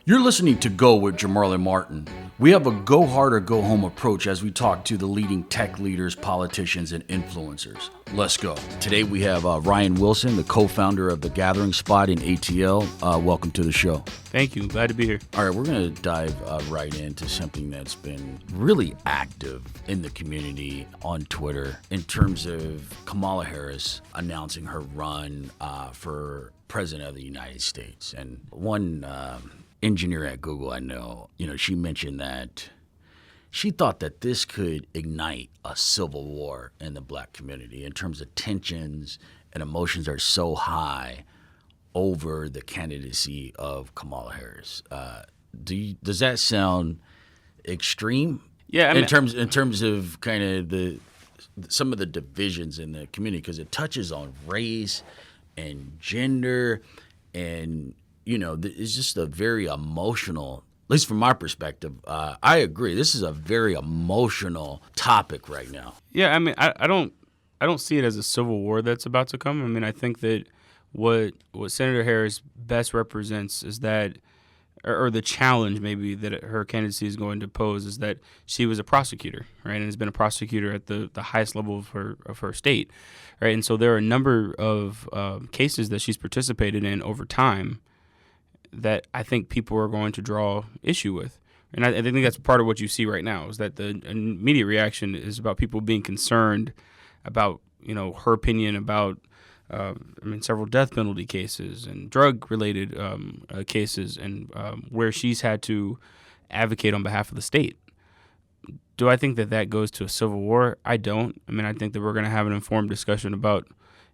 You're listening to Go with Jamarlin Martin. We have a go hard or go home approach as we talk to the leading tech leaders, politicians, and influencers. Let's go. Today we have Ryan Wilson, the co-founder of The Gathering Spot in ATL. Welcome to the show. Thank you. Glad to be here. All right, we're going to dive right into something that's been really active in the community on Twitter in terms of Kamala Harris announcing her run for president of the United States. And one engineer at Google I know, she mentioned that she thought that this could ignite a civil war in the black community in terms of tensions and emotions are so high over the candidacy of Kamala Harris. Does that sound extreme? Yeah, in terms of kind of some of the divisions in the community, because it touches on race and gender, and it's just a very emotional. At least from my perspective, I agree. This is a very emotional topic right now. Yeah, I don't see it as a civil war that's about to come. I think that what Senator Harris best represents is that, or the challenge maybe that her candidacy is going to pose is that she was a prosecutor, right, and has been a prosecutor at the highest level of her state, right, and so there are a number of cases that she's participated in over time that I think people are going to draw issue with. And I think that's part of what you see right now is that the immediate reaction is about people being concerned about, her opinion about, several death penalty cases and drug-related cases and where she's had to advocate on behalf of the state. Do I think that goes to a civil war? I don't. I think that we're going to have an informed discussion about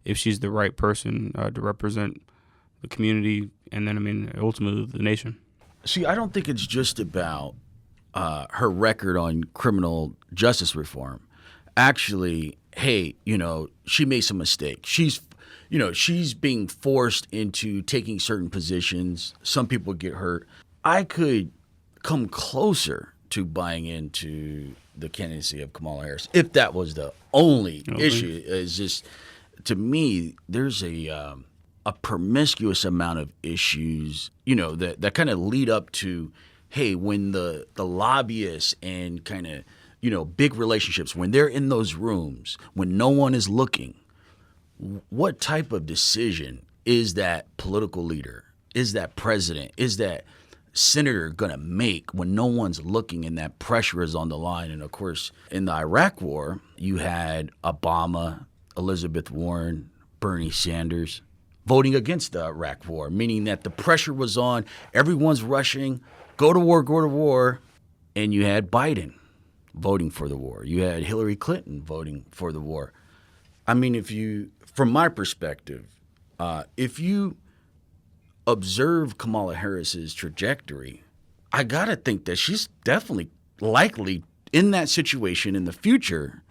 if she's the right person to represent the community, and then, ultimately the nation. See, I don't think it's just about her record on criminal justice reform. Actually, hey, she made some mistakes. She's being forced into taking certain positions. Some people get hurt. I could come closer to buying into the candidacy of Kamala Harris if that was the only issue. Is just, to me, there's a promiscuous amount of issues, that kind of lead up to, hey, when the lobbyists and kind of, big relationships, when they're in those rooms, when no one is looking, what type of decision is that political leader, is that president, is that senator going to make when no one's looking and that pressure is on the line? And, of course, in the Iraq War, you had Obama, Elizabeth Warren, Bernie Sanders voting against the Iraq War, meaning that the pressure was on, everyone's rushing, go to war, and you had Biden voting for the war. You had Hillary Clinton voting for the war. From my perspective, if you observe Kamala Harris's trajectory, I gotta think that she's definitely likely in that situation in the future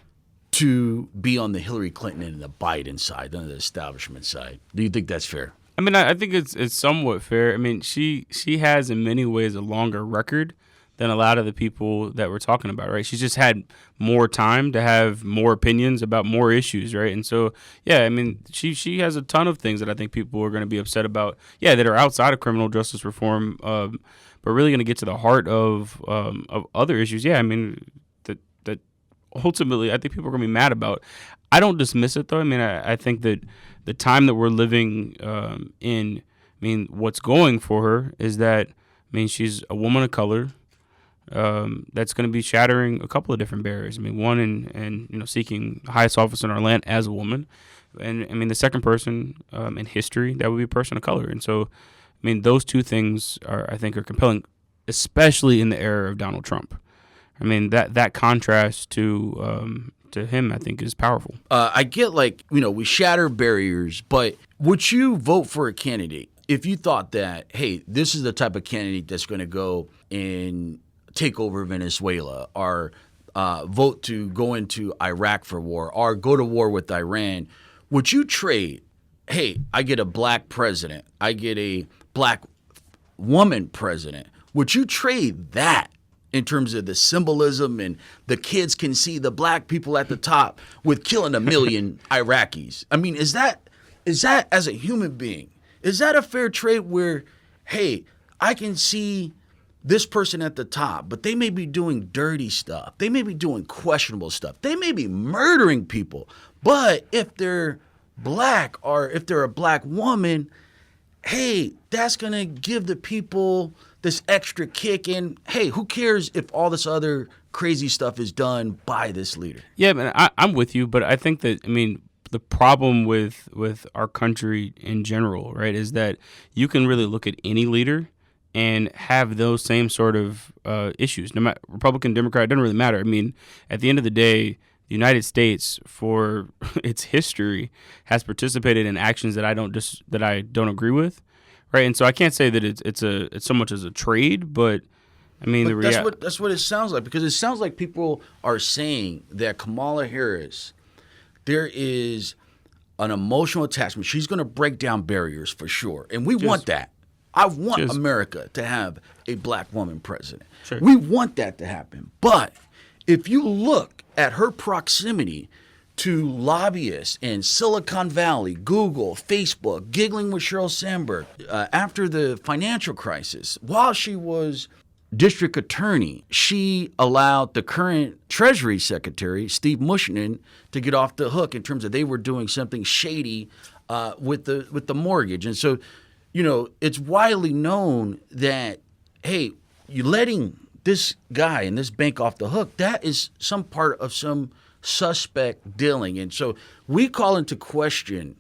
to be on the Hillary Clinton and the Biden side, on the establishment side. Do you think that's fair? I think it's somewhat fair. She has in many ways a longer record than a lot of the people that we're talking about, right? She's just had more time to have more opinions about more issues, right? And so, yeah, she has a ton of things that I think people are going to be upset about, that are outside of criminal justice reform, but really going to get to the heart of other issues. Yeah, that ultimately I think people are going to be mad about. I don't dismiss it, though. I think that the time that we're living in, what's going for her is that, she's a woman of color. That's going to be shattering a couple of different barriers. One in seeking the highest office in our land as a woman, and the second person in history that would be a person of color. And so, those two things I think are compelling, especially in the era of Donald Trump. That contrast to him, I think, is powerful. I get we shatter barriers, but would you vote for a candidate if you thought that, hey, this is the type of candidate that's going to go and take over Venezuela, or vote to go into Iraq for war, or go to war with Iran? Would you trade, hey, I get a black president, I get a black woman president? Would you trade that in terms of the symbolism and the kids can see the black people at the top with killing 1 million Iraqis? Is that as a human being, is that a fair trade where, hey, I can see this person at the top, but they may be doing dirty stuff. They may be doing questionable stuff. They may be murdering people. But if they're black or if they're a black woman, hey, that's going to give the people this extra kick. And hey, who cares if all this other crazy stuff is done by this leader? Yeah, man, I'm with you, but I think that, I mean, the problem with our country in general, right, is that you can really look at any leader and have those same sort of issues. No matter Republican, Democrat, it doesn't really matter. I mean, at the end of the day, the United States, for its history, has participated in actions that I don't agree with, right? And so I can't say that it's so much as a trade, but I mean, that's what it sounds like, because it sounds like people are saying that Kamala Harris, there is an emotional attachment. She's going to break down barriers for sure, and we want that. I want America to have a black woman president. Sure. We want that to happen. But if you look at her proximity to lobbyists in Silicon Valley, Google, Facebook, giggling with Sheryl Sandberg after the financial crisis, while she was district attorney, she allowed the current Treasury Secretary, Steve Mnuchin, to get off the hook in terms of they were doing something shady with the mortgage. And so, you know, it's widely known that, hey, you're letting this guy and this bank off the hook. That is some part of some suspect dealing. And so we call into question,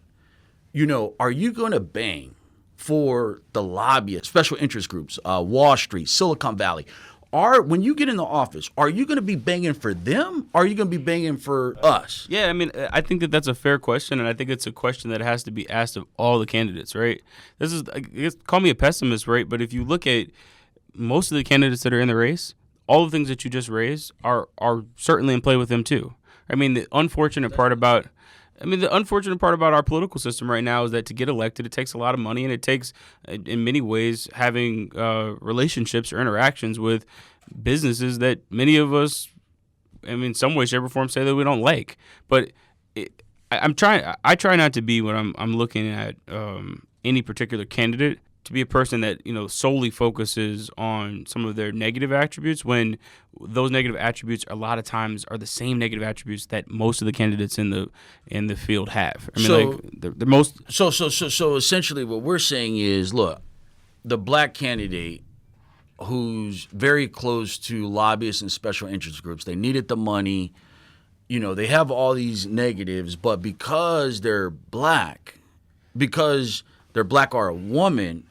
you know, are you going to bang for the lobbyists, special interest groups, Wall Street, Silicon Valley? When you get in the office, are you going to be banging for them? Or are you going to be banging for us? Yeah, I mean, I think that that's a fair question, and I think it's a question that has to be asked of all the candidates, right? This is, I guess, call me a pessimist, right? But if you look at most of the candidates that are in the race, all the things that you just raised are certainly in play with them too. I mean, the unfortunate part about our political system right now is that to get elected, it takes a lot of money, and it takes, in many ways, having relationships or interactions with businesses that many of us, I mean, some way, shape, or form, say that we don't like. But I try not to be, when I'm looking at any particular candidate, to be a person that, you know, solely focuses on some of their negative attributes, when those negative attributes a lot of times are the same negative attributes that most of the candidates in the field have. I mean, So essentially what we're saying is, look, the black candidate who's very close to lobbyists and special interest groups, they needed the money, you know, they have all these negatives, but because they're black or a woman,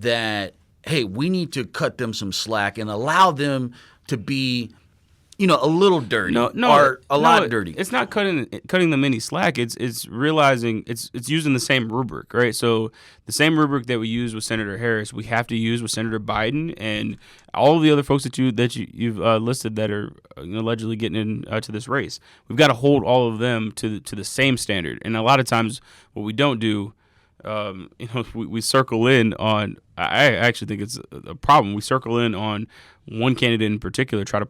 that, hey, we need to cut them some slack and allow them to be, you know, a little dirty or a lot dirty. It's not cutting them any slack. It's realizing it's using the same rubric, right? So the same rubric that we use with Senator Harris, we have to use with Senator Biden and all of the other folks that you've listed that are allegedly getting into this race. We've got to hold all of them to the same standard. And a lot of times, what we don't do, we circle in on. I actually think it's a problem. We circle in on one candidate in particular, try to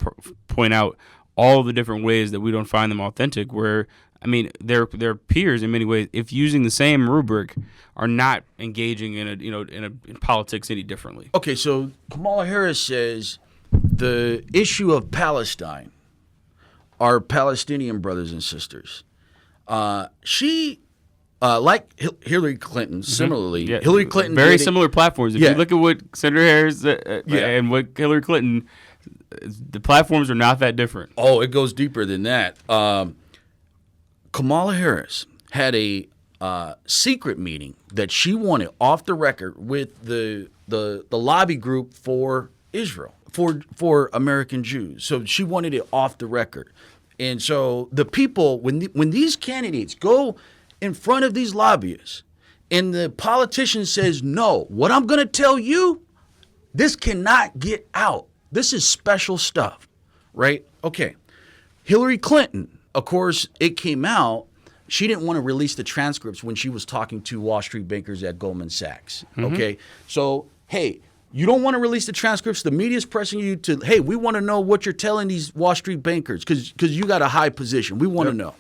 point out all the different ways that we don't find them authentic. Where, I mean, their peers in many ways, if using the same rubric, are not engaging in politics any differently. Okay, so Kamala Harris says the issue of Palestine, our Palestinian brothers and sisters. She. Like Hillary Clinton, similarly, yeah. Hillary Clinton very similar platforms. If you look at what Senator Harris and what Hillary Clinton, the platforms are not that different. Oh, it goes deeper than that. Kamala Harris had a secret meeting that she wanted off the record with the lobby group for Israel, for American Jews. So she wanted it off the record, and so the people, when these candidates go in front of these lobbyists, and the politician says, no, what I'm going to tell you, this cannot get out. This is special stuff, right? Okay. Hillary Clinton, of course, it came out, she didn't want to release the transcripts when she was talking to Wall Street bankers at Goldman Sachs, okay? So, hey, you don't want to release the transcripts. The media's pressing you to, hey, we want to know what you're telling these Wall Street bankers because you got a high position. We want to know.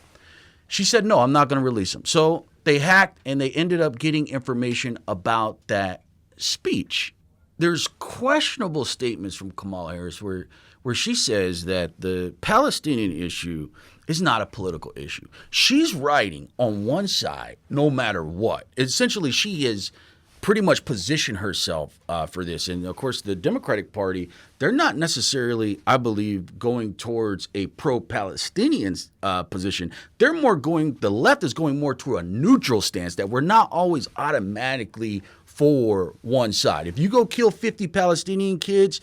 She said, no, I'm not going to release them. So they hacked, and they ended up getting information about that speech there's questionable statements from Kamala Harris where she says that the Palestinian issue is not a political issue. She's writing on one side no matter what. Essentially, she has pretty much positioned herself for this. And, of course, the Democratic Party, they're not necessarily, I believe, going towards a pro-Palestinian position. They're more going – the left is going more to a neutral stance that we're not always automatically for one side. If you go kill 50 Palestinian kids,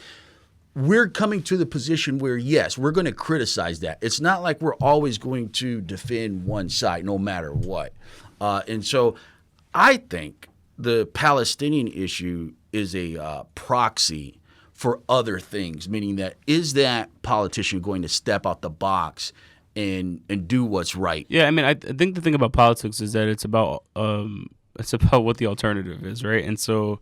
we're coming to the position where, yes, we're going to criticize that. It's not like we're always going to defend one side no matter what. And so I think the Palestinian issue is a proxy for other things, meaning that is that politician going to step out the box and do what's right? Yeah, I mean, I think the thing about politics is that it's about what the alternative is, right? And so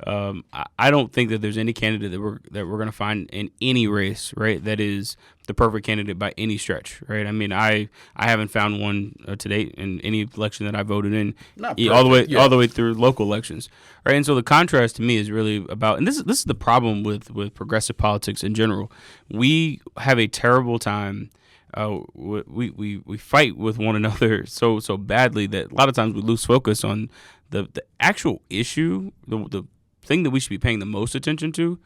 I don't think that there's any candidate that we're going to find in any race, right, that is the perfect candidate by any stretch, right? I mean, I haven't found one to date in any election that I voted in, all the way through local elections, right? And so the contrast to me is really about, and this is the problem with progressive politics in general. We have a terrible time. We fight with one another so badly that a lot of times we lose focus on the actual issue. The thing that we should be paying the most attention to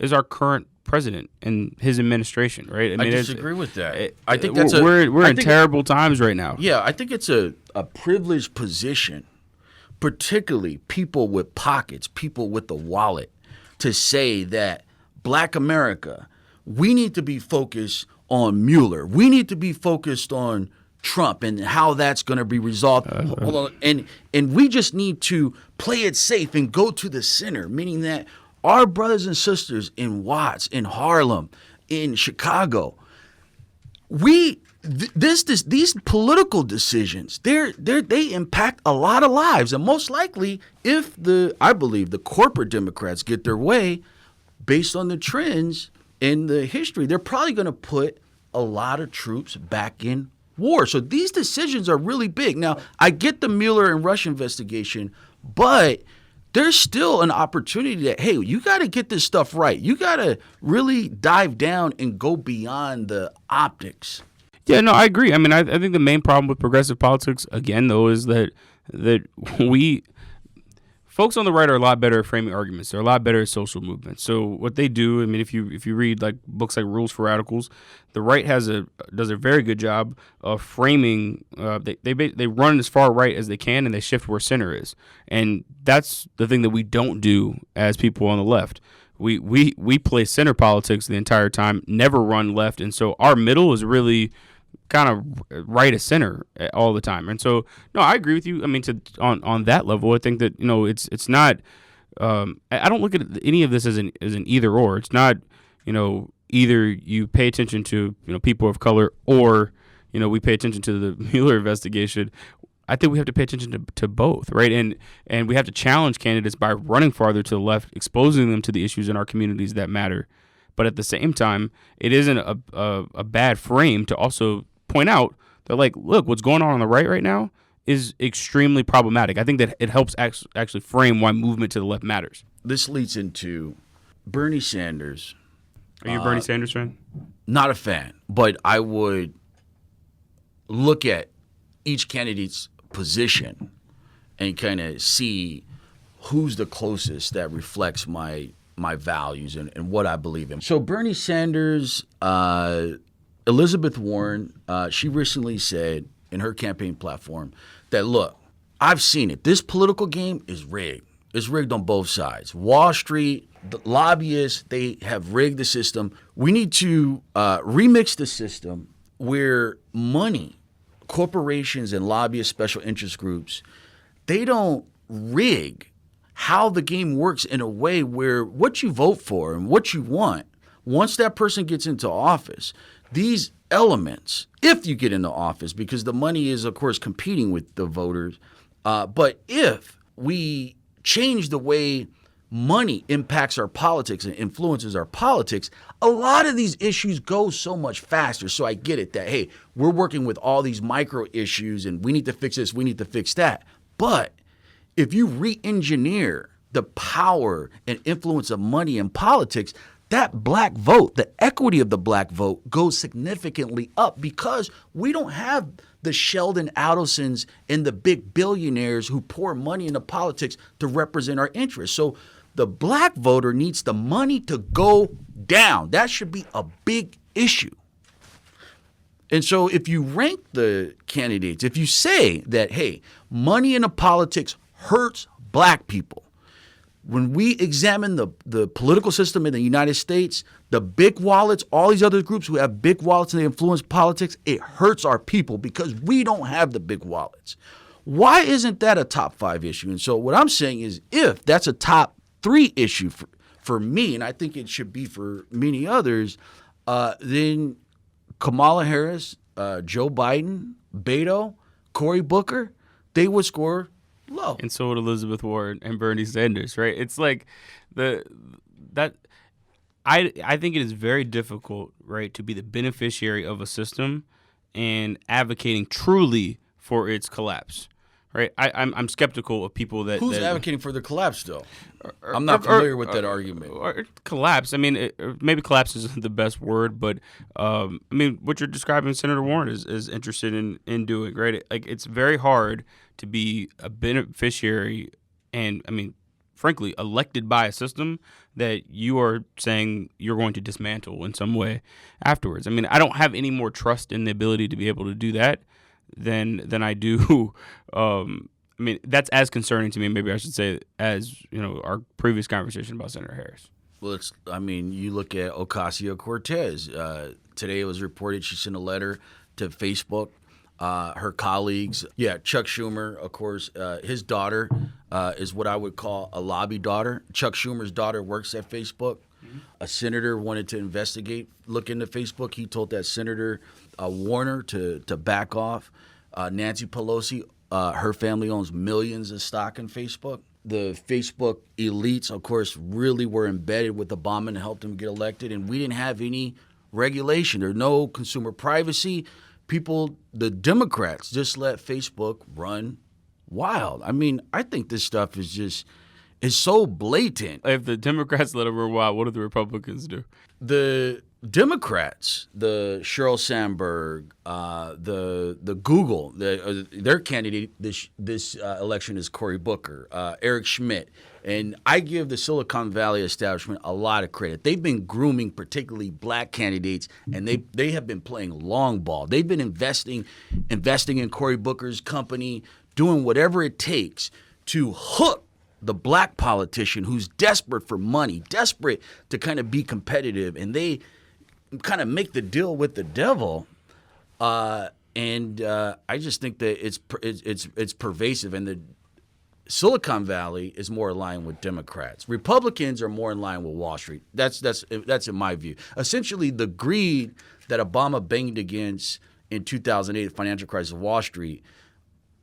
is our current president and his administration, right? I mean, I disagree with that. I think we're in terrible times right now. Yeah, I think it's a privileged position, particularly people with pockets, people with the wallet, to say that Black America, we need to be focused on Mueller. We need to be focused on Trump and how that's going to be resolved. And we just need to play it safe and go to the center, meaning that our brothers and sisters in Watts, in Harlem, in Chicago, these political decisions, they impact a lot of lives. And most likely, if I believe the corporate Democrats get their way, based on the trends in the history, they're probably going to put a lot of troops back in war. So these decisions are really big. Now, I get the Mueller and Russia investigation, but there's still an opportunity that, hey, you got to get this stuff right. You got to really dive down and go beyond the optics. Yeah, no, I agree. I mean, I think the main problem with progressive politics, again, though, is that folks on the right are a lot better at framing arguments. They're a lot better at social movements. So what they do, I mean, if you read like books like Rules for Radicals, the right does a very good job of framing. They run as far right as they can, and they shift where center is. And that's the thing that we don't do as people on the left. We play center politics the entire time, never run left, and so our middle is really kind of right of center all the time. And so, no, I agree with you. I mean, on that level, I think that, it's not, I don't look at any of this as an either or. It's not, either you pay attention to, people of color or, we pay attention to the Mueller investigation. I think we have to pay attention to both, right? And we have to challenge candidates by running farther to the left, exposing them to the issues in our communities that matter. But at the same time, it isn't a bad frame to also point out that, like, look, what's going on the right now is extremely problematic. I think that it helps actually frame why movement to the left matters. This leads into Bernie Sanders. Are you a Bernie Sanders fan? Not a fan, but I would look at each candidate's position and kind of see who's the closest that reflects my values and what I believe in. So Bernie Sanders, Elizabeth Warren, she recently said in her campaign platform that, look, I've seen it. This political game is rigged. It's rigged on both sides. Wall Street, the lobbyists, they have rigged the system. We need to remix the system where money, corporations and lobbyist special interest groups, they don't rig how the game works in a way where what you vote for and what you want, once that person gets into office, these elements, if you get into office, because the money is, of course, competing with the voters, but if we change the way money impacts our politics and influences our politics, a lot of these issues go so much faster. So I get it that, hey, we're working with all these micro issues and we need to fix this, we need to fix that. But if you re-engineer the power and influence of money in politics, that black vote, the equity of the black vote goes significantly up because we don't have the Sheldon Adelsons and the big billionaires who pour money into politics to represent our interests. So the black voter needs the money to go down. That should be a big issue. And so if you rank the candidates, if you say that, hey, money in the politics hurts black people, when we examine the political system in the United States, the big wallets, all these other groups who have big wallets and they influence politics, it hurts our people because we don't have the big wallets. Why isn't that a top 5 issue? And so what I'm saying is if that's a top 3 issue for me, and I think it should be for many others, then Kamala Harris, Joe Biden, Beto, Cory Booker, they would score low. And so would Elizabeth Warren and Bernie Sanders, right? It's like I think it is very difficult, right, to be the beneficiary of a system and advocating truly for its collapse. Right, I'm skeptical of people that who's advocating for the collapse though. I'm not familiar with that argument. Or collapse. I mean, maybe collapse isn't the best word, but I mean, what you're describing, Senator Warren is interested in doing. Right, like it's very hard to be a beneficiary, and I mean, frankly, elected by a system that you are saying you're going to dismantle in some way afterwards. I mean, I don't have any more trust in the ability to be able to do that than I do. I mean, that's as concerning to me, maybe I should say, as our previous conversation about Senator Harris. Well, you look at Ocasio-Cortez. Today it was reported she sent a letter to Facebook. Her colleagues, Chuck Schumer, of course, his daughter is what I would call a lobby daughter. Chuck Schumer's daughter works at Facebook. Mm-hmm. A senator wanted to look into Facebook. He told that Senator Warner to back off. Nancy Pelosi, her family owns millions of stock in Facebook. The Facebook elites, of course, really were embedded with Obama and helped him get elected. And we didn't have any regulation. There's no consumer privacy. The Democrats just let Facebook run wild. I mean, I think this stuff is so blatant. If the Democrats let it run wild, what do the Republicans do? The Democrats, the Sheryl Sandberg, the Google, their candidate this election is Cory Booker, Eric Schmidt. And I give the Silicon Valley establishment a lot of credit. They've been grooming particularly black candidates, and they have been playing long ball. They've been investing in Cory Booker's company, doing whatever it takes to hook the black politician who's desperate for money, desperate to kind of be competitive, and they kind of make the deal with the devil. And I just think that it's pervasive, and the Silicon Valley is more aligned with Democrats. Republicans are more in line with Wall Street. That's in my view. Essentially, the greed that Obama banged against in 2008, the financial crisis of Wall Street,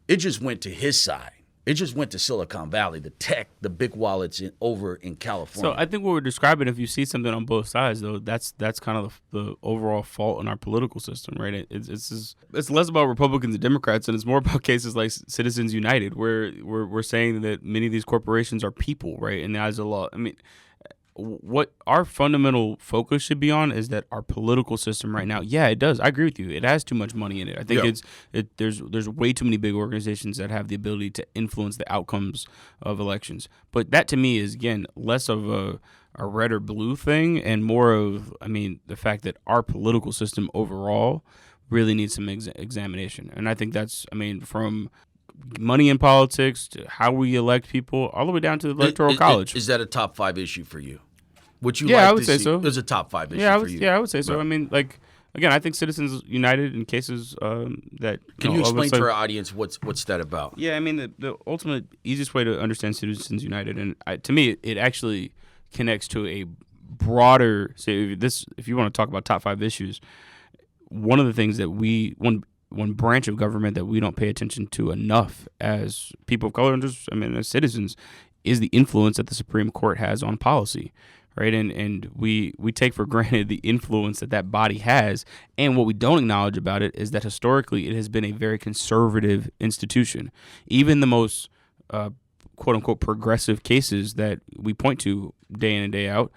it just went to his side. It just went to Silicon Valley, the tech, the big wallets over in California. So I think what we're describing, if you see something on both sides, though, that's kind of the overall fault in our political system, right? It's less about Republicans and Democrats, and it's more about cases like Citizens United, where we're saying that many of these corporations are people, right? And as a law, I mean, what our fundamental focus should be on is that our political system right now, it does. I agree with you. It has too much money in it. I think there's way too many big organizations that have the ability to influence the outcomes of elections. But that to me is, again, less of a red or blue thing and more of, the fact that our political system overall really needs some examination. And I think that's, from money in politics to how we elect people, all the way down to the electoral college. Is that a top 5 issue for you? Would you I would say so. There's a top 5 issue for you. Yeah, I would say so. Right. Again, I think Citizens United in cases that... Can you explain to our audience what's that about? Yeah, the ultimate easiest way to understand Citizens United, and to me, it actually connects to a broader... if you want to talk about top 5 issues, one of the things that one branch of government that we don't pay attention to enough as people of color and just, as citizens, is the influence that the Supreme Court has on policy, right? And we take for granted the influence that body has, and what we don't acknowledge about it is that historically it has been a very conservative institution. Even the most quote unquote progressive cases that we point to day in and day out,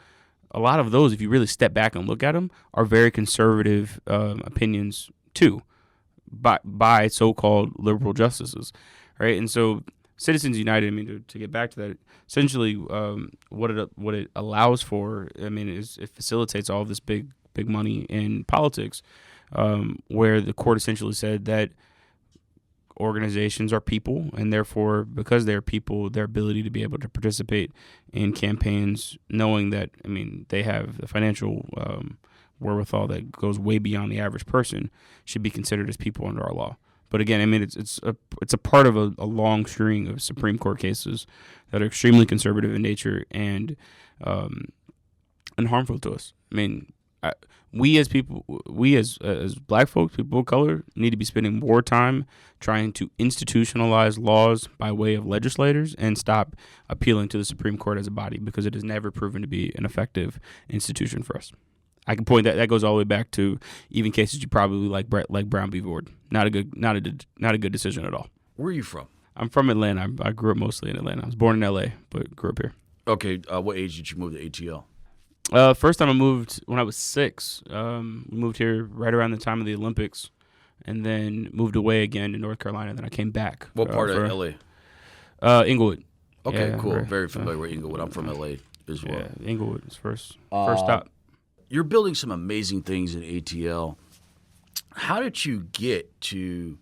a lot of those, if you really step back and look at them, are very conservative opinions too, by so-called liberal justices, right? And so Citizens United, I mean, to get back to that, essentially what it allows for, I mean, is it facilitates all of this big money in politics, where the court essentially said that organizations are people, and therefore, because they're people, their ability to be able to participate in campaigns, knowing that, I mean, they have the financial wherewithal that goes way beyond the average person, should be considered as people under our law. But again, I mean, it's a part of a long string of Supreme Court cases that are extremely conservative in nature and harmful to us. I mean, we as people, as black folks, people of color, need to be spending more time trying to institutionalize laws by way of legislators and stop appealing to the Supreme Court as a body, because it has never proven to be an effective institution for us. I can point that goes all the way back to even cases you probably like Brown v. Board. Not a good decision at all. Where are you from? I'm from Atlanta. I grew up mostly in Atlanta. I was born in L.A., but grew up here. Okay. What age did you move to ATL? First time I moved when I was 6. We moved here right around the time of the Olympics, and then moved away again to North Carolina. Then I came back. What part of LA? Inglewood. Okay, cool. Very familiar with Inglewood. I'm from LA as well. Yeah, Inglewood is first stop. You're building some amazing things at ATL. How did you get to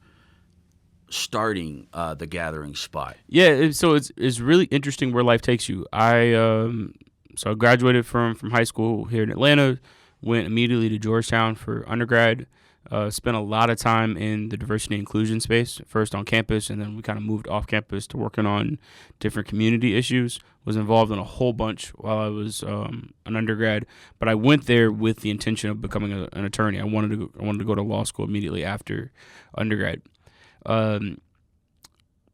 starting the Gathering Spot? Yeah, so it's really interesting where life takes you. I graduated from high school here in Atlanta, went immediately to Georgetown for undergrad, spent a lot of time in the diversity and inclusion space, first on campus, and then we kind of moved off campus to working on different community issues. Was involved in a whole bunch while I was an undergrad, but I went there with the intention of becoming an attorney. I wanted to go to law school immediately after undergrad.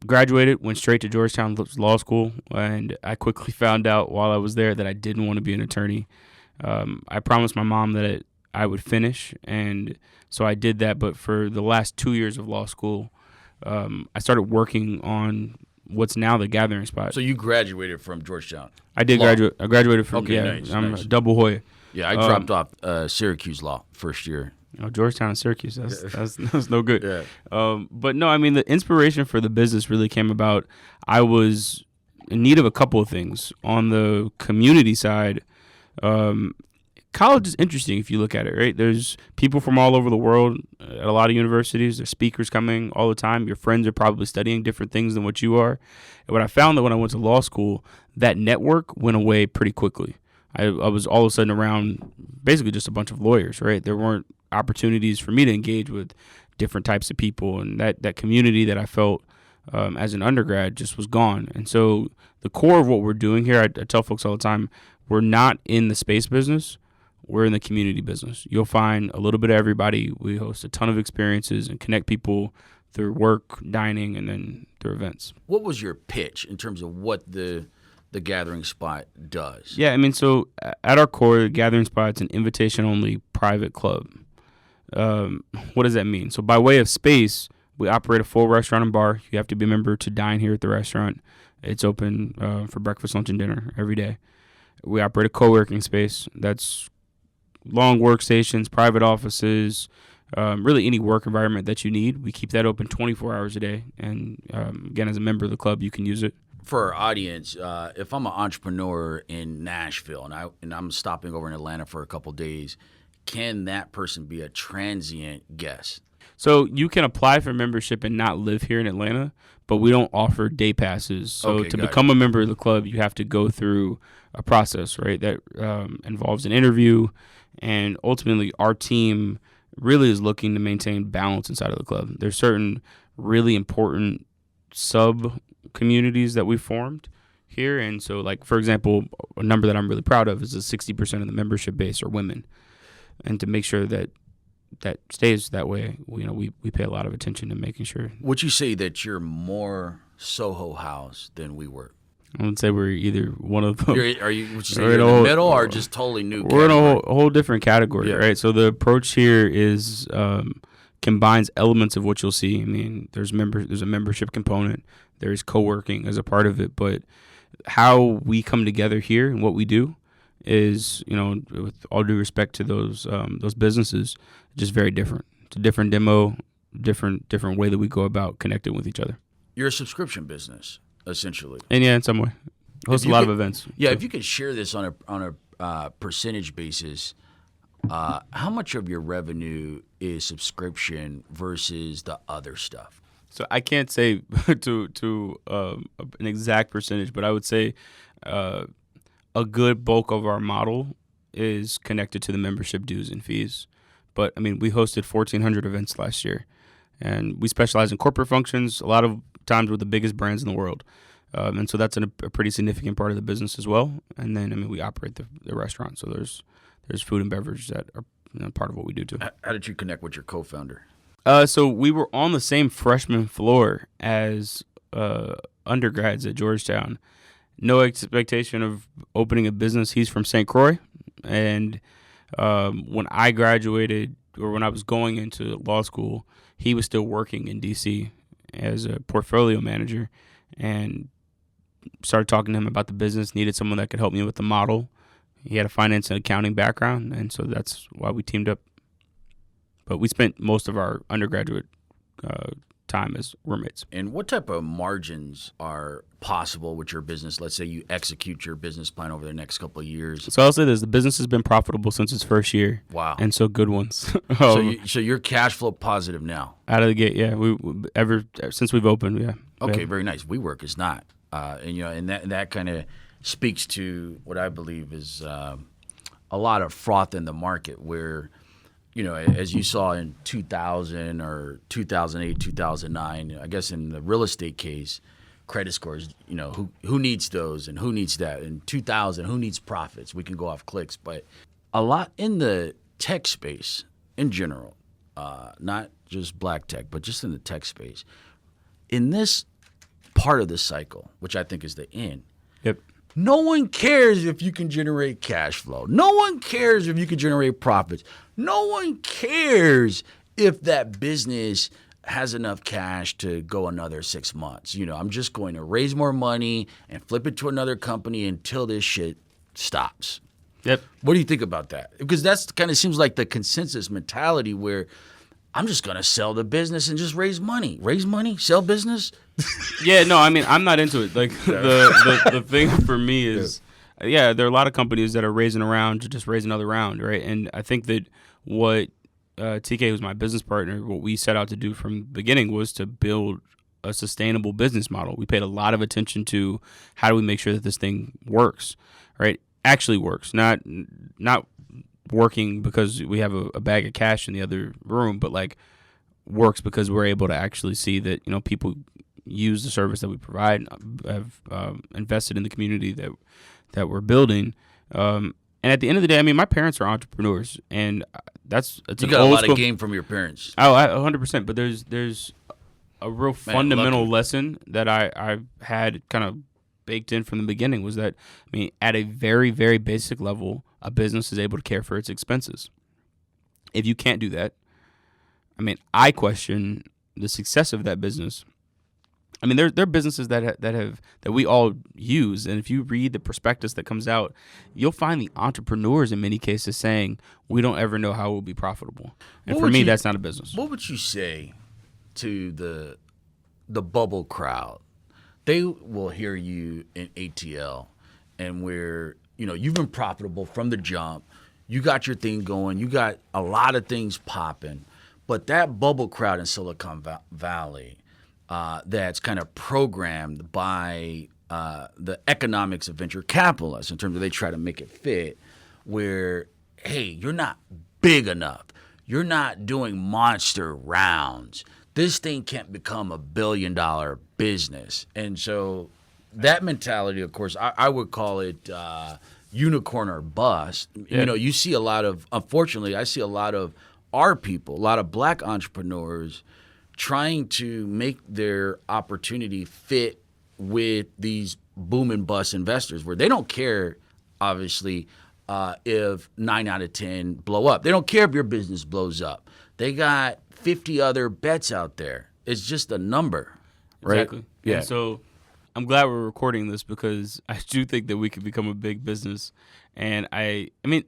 Graduated, went straight to Georgetown Law School, and I quickly found out while I was there that I didn't want to be an attorney. I promised my mom that I would finish, and so I did that. But for the last 2 years of law school, I started working on what's now the Gathering Spot. So you graduated from Georgetown? I did graduate. I graduated from, nice, I'm nice. a double Hoya. Yeah, I dropped off Syracuse Law first year. Oh, Georgetown and Syracuse, that's no good. Yeah. But no, I mean, the inspiration for the business really came about. I was in need of a couple of things. On the community side, college is interesting if you look at it, right? There's people from all over the world at a lot of universities. There's speakers coming all the time. Your friends are probably studying different things than what you are. And what I found that when I went to law school, that network went away pretty quickly. I was all of a sudden around basically just a bunch of lawyers, right? There weren't opportunities for me to engage with different types of people, and that community that I felt as an undergrad just was gone. And so the core of what we're doing here, I tell folks all the time, we're not in the space business. We're in the community business. You'll find a little bit of everybody. We host a ton of experiences and connect people through work, dining, and then through events. What was your pitch in terms of what the Gathering Spot does? Yeah, I mean, so at our core, the Gathering Spot's an invitation-only private club. What does that mean? So by way of space, we operate a full restaurant and bar. You have to be a member to dine here at the restaurant. It's open for breakfast, lunch, and dinner every day. We operate a co-working space. That's long workstations, private offices, really any work environment that you need. We keep that open 24 hours a day. And again, as a member of the club, you can use it. For our audience, if I'm an entrepreneur in Nashville and I'm stopping over in Atlanta for a couple days, can that person be a transient guest? So you can apply for membership and not live here in Atlanta, but we don't offer day passes. So to become a member of the club, you have to go through a process, right, that involves an interview. And ultimately, our team really is looking to maintain balance inside of the club. There's certain really important sub-communities that we formed here. And so, like, for example, a number that I'm really proud of is that 60% of the membership base are women. And to make sure that stays that way, we pay a lot of attention to making sure. Would you say that you're more Soho House than we were? I would say we're either one of them. Would you say you're in the middle or just totally new? We're in a whole different category, right? So the approach here is combines elements of what you'll see. I mean, there's a membership component. There's co-working as a part of it. But how we come together here and what we do is, with all due respect to those businesses, just very different. It's a different demo, different way that we go about connecting with each other. You're a subscription business, essentially. And yeah, in some way. Host a lot of events. Yeah, if you could share this on a percentage basis, how much of your revenue is subscription versus the other stuff? So I can't say to an exact percentage, but I would say a good bulk of our model is connected to the membership dues and fees. But I mean, we hosted 1,400 events last year, and we specialize in corporate functions. A lot of times with the biggest brands in the world. And so that's a pretty significant part of the business as well. And then, I mean, we operate the restaurant. So there's food and beverage that are part of what we do too. How did you connect with your co-founder? So we were on the same freshman floor as undergrads at Georgetown. No expectation of opening a business. He's from St. Croix. And when I graduated, or when I was going into law school, he was still working in D.C. as a portfolio manager, and started talking to him about the business, needed someone that could help me with the model. He had a finance and accounting background, and so that's why we teamed up. But we spent most of our undergraduate time as roommates. And what type of margins are possible with your business? Let's say you execute your business plan over the next couple of years. So I'll say this: the business has been profitable since its first year. Wow! And so good ones. So you're cash flow positive now. Out of the gate, yeah. We ever since we've opened, yeah. Okay, yeah. Very nice. WeWork is not, and that kind of speaks to what I believe is a lot of froth in the market where. As you saw in 2000 or 2008, 2009, I guess in the real estate case, credit scores, who needs those and who needs that? In 2000, who needs profits? We can go off clicks. But a lot in the tech space in general, not just black tech, but just in the tech space, in this part of the cycle, which I think is the end, Yep. no one cares if you can generate cash flow. No one cares if you can generate profits. No one cares if that business has enough cash to go another 6 months. I'm just going to raise more money and flip it to another company until this shit stops. Yep. What do you think about that? Because that's kind of seems like the consensus mentality where I'm just going to sell the business and just raise money. Raise money, sell business. Yeah, no, I mean, I'm not into it. Like the thing for me is, there are a lot of companies that are raising a round to just raise another round, right? And I think that what TK, who's my business partner, what we set out to do from the beginning was to build a sustainable business model. We paid a lot of attention to how do we make sure that this thing works, right? Actually works, not working because we have a bag of cash in the other room, but like works because we're able to actually see that people use the service that we provide, have invested in the community that we're building. And at the end of the day, I mean, my parents are entrepreneurs, and You got a lot of game from your parents. Oh, 100%. But there's a real fundamental lesson that I had kind of baked in from the beginning was that, I mean, at a very, very basic level, a business is able to care for its expenses. If you can't do that, I mean, I question the success of that business. I mean, there are businesses that we all use, and if you read the prospectus that comes out, you'll find the entrepreneurs in many cases saying, "We don't ever know how we'll be profitable." And for me, that's not a business. What would you say to the bubble crowd? They will hear you in ATL, and where you've been profitable from the jump. You got your thing going. You got a lot of things popping, but that bubble crowd in Silicon Valley. That's kind of programmed by the economics of venture capitalists in terms of they try to make it fit where, hey, you're not big enough. You're not doing monster rounds. This thing can't become $1 billion business. And so that mentality, of course, I would call it unicorn or bust. Yeah. You see a lot of, unfortunately, I see a lot of our people, a lot of black entrepreneurs trying to make their opportunity fit with these boom and bust investors where they don't care, obviously, if 9 out of 10 blow up. They don't care if your business blows up. They got 50 other bets out there. It's just a number, right? Exactly. Yeah. And so I'm glad we're recording this because I do think that we could become a big business. And I mean,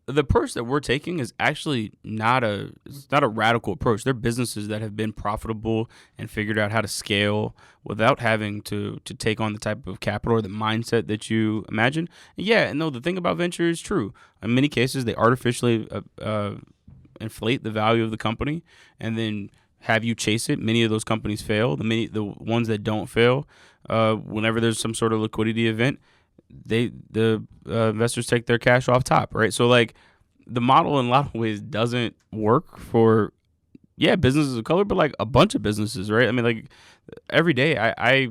the approach that we're taking is actually it's not a radical approach. They're businesses that have been profitable and figured out how to scale without having to take on the type of capital or the mindset that you imagine. Yeah, and no, the thing about venture is true. In many cases, they artificially inflate the value of the company and then have you chase it. Many of those companies fail. The ones that don't fail, whenever there's some sort of liquidity event, the investors take their cash off top, right? So like the model in a lot of ways doesn't work for businesses of color, but like a bunch of businesses, right? I mean, like every day, I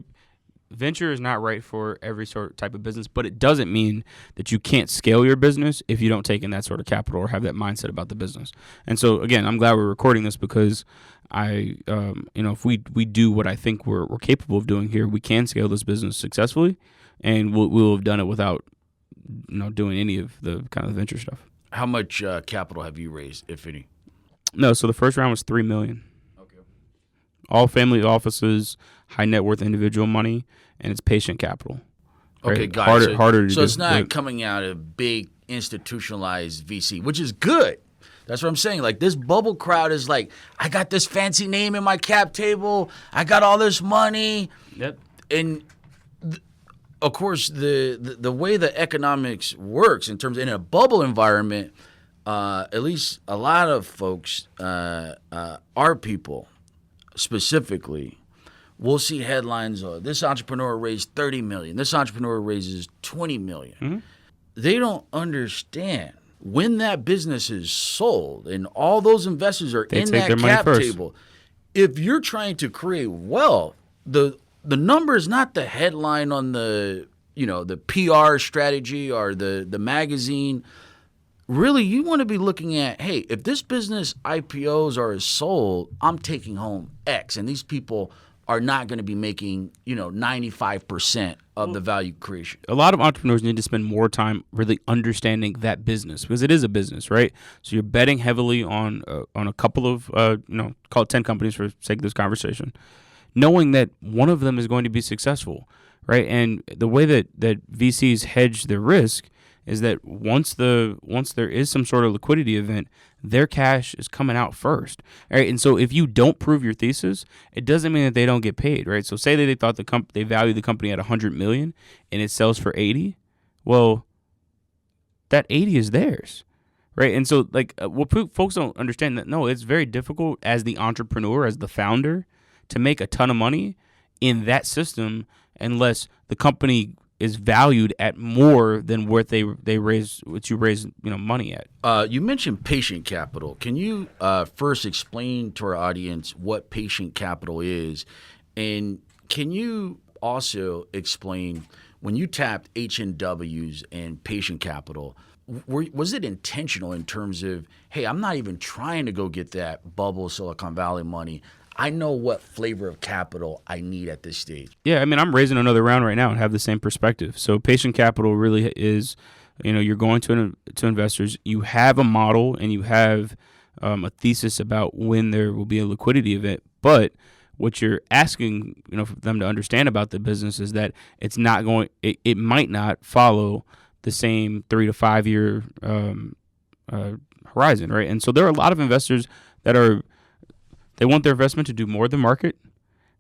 venture is not right for every sort of type of business, but it doesn't mean that you can't scale your business if you don't take in that sort of capital or have that mindset about the business. And so again, I'm glad we're recording this because if we do what I think we're capable of doing here, we can scale this business successfully, and we'll have done it without doing any of the kind of venture stuff. How much capital have you raised, if any? No, so the first round was $3 million. Okay. All family offices, high net worth individual money, and it's patient capital. Right? Okay, got it. Harder to do. So it's not coming out of big institutionalized VC, which is good. That's what I'm saying. Like this bubble crowd is like, I got this fancy name in my cap table. I got all this money. Yep. And of course, the way the economics works in terms in a bubble environment, at least a lot of folks, our people specifically, we'll see headlines of this entrepreneur raised $30 million. This entrepreneur raises $20 million. Mm-hmm. They don't understand when that business is sold and all those investors are in that cap table. If you're trying to create wealth, the number is not the headline on the PR strategy or the magazine. Really, you want to be looking at, hey, if this business IPOs or is sold, I'm taking home X, and these people are not going to be making 95% of the value creation. A lot of entrepreneurs need to spend more time really understanding that business because it is a business, right? So you're betting heavily on a couple of call it 10 companies for the sake of this conversation, knowing that one of them is going to be successful, right? And the way that VCs hedge their risk is that once there is some sort of liquidity event, their cash is coming out first, right? And so if you don't prove your thesis, it doesn't mean that they don't get paid, right? So say that they thought they value the company at $100 million and it sells for 80, well, that 80 is theirs, right? And so like what folks don't understand that no, it's very difficult as the entrepreneur, as the founder, to make a ton of money in that system unless the company is valued at more than what you raise money at. You mentioned patient capital. Can you first explain to our audience what patient capital is, and can you also explain when you tapped H&Ws and patient capital? Was it intentional in terms of, hey, I'm not even trying to go get that bubble Silicon Valley money. I know what flavor of capital I need at this stage. Yeah, I mean, I'm raising another round right now and have the same perspective. So patient capital really is, you're going to investors. You have a model and you have a thesis about when there will be a liquidity event. But what you're asking, for them to understand about the business is that it's not going. It might not follow the same 3 to 5 year horizon, right? And so there are a lot of investors that they want their investment to do more than market,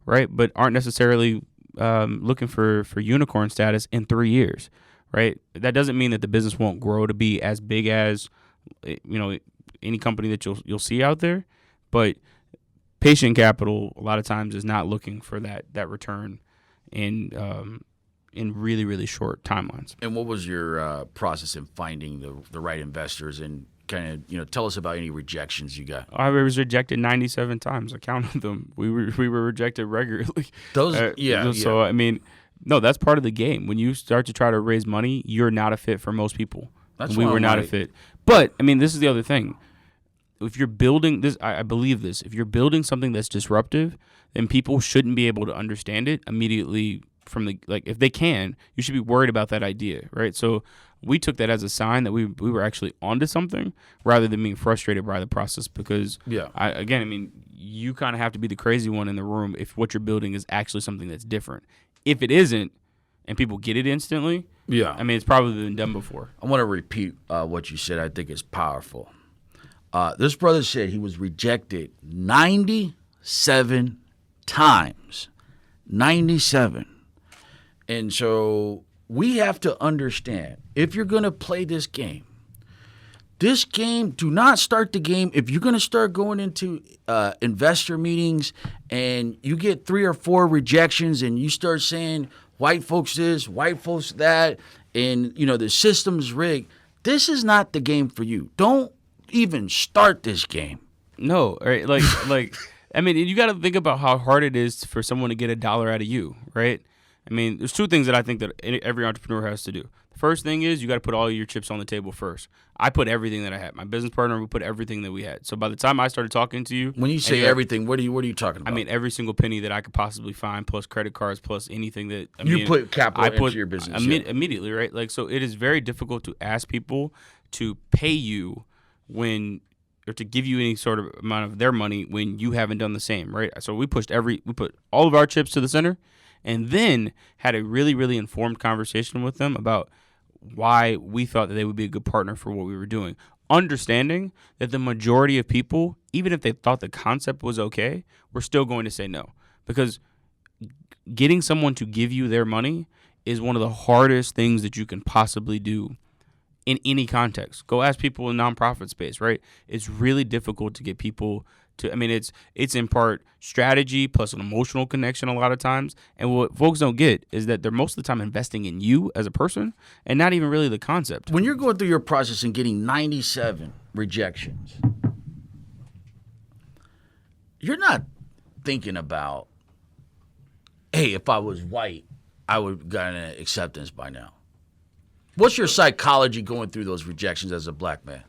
right? But aren't necessarily looking for unicorn status in 3 years, right? That doesn't mean that the business won't grow to be as big as any company that you'll see out there. But patient capital a lot of times is not looking for that return in really, really short timelines. And what was your process in finding the right investors, and kind of tell us about any rejections you got? I was rejected 97 times. I counted them. We were rejected regularly. So I mean, no, that's part of the game. When you start to try to raise money, you're not a fit for most people. We were not a fit. But I mean, this is the other thing. If you're building this, I believe this. If you're building something that's disruptive, then people shouldn't be able to understand it immediately from if they can, you should be worried about that idea, right? So we took that as a sign that we were actually onto something rather than being frustrated by the process because, you kind of have to be the crazy one in the room if what you're building is actually something that's different. If it isn't, and people get it instantly, Yeah. I mean, it's probably been done before. I want to repeat what you said. I think it's powerful. This brother said he was rejected 97 times. 97. And so we have to understand, if you're going to play this game, do not start the game. If you're going to start going into investor meetings and you get 3 or 4 rejections and you start saying white folks this, white folks that, and the system's rigged, this is not the game for you. Don't even start this game. No, right? Like I mean, you got to think about how hard it is for someone to get $1 out of you, right? I mean, there's 2 things that I think that every entrepreneur has to do. The first thing is you got to put all your chips on the table first. I put everything that I had. My business partner, we put everything that we had. So by the time I started talking to you, when you say everything, what are you talking about? I mean, every single penny that I could possibly find, plus credit cards, plus anything that you put capital into your business immediately, right? Like, so it is very difficult to ask people to pay you or to give you any sort of amount of their money when you haven't done the same, right? So we put all of our chips to the center, and then had a really, really informed conversation with them about why we thought that they would be a good partner for what we were doing. Understanding that the majority of people, even if they thought the concept was okay, were still going to say no. Because getting someone to give you their money is one of the hardest things that you can possibly do in any context. Go ask people in nonprofit space, right? It's really difficult to get people to, I mean, it's in part strategy plus an emotional connection a lot of times. And what folks don't get is that they're most of the time investing in you as a person and not even really the concept. When you're going through your process and getting 97 rejections, you're not thinking about, hey, if I was white, I would have gotten an acceptance by now. What's your psychology going through those rejections as a black man?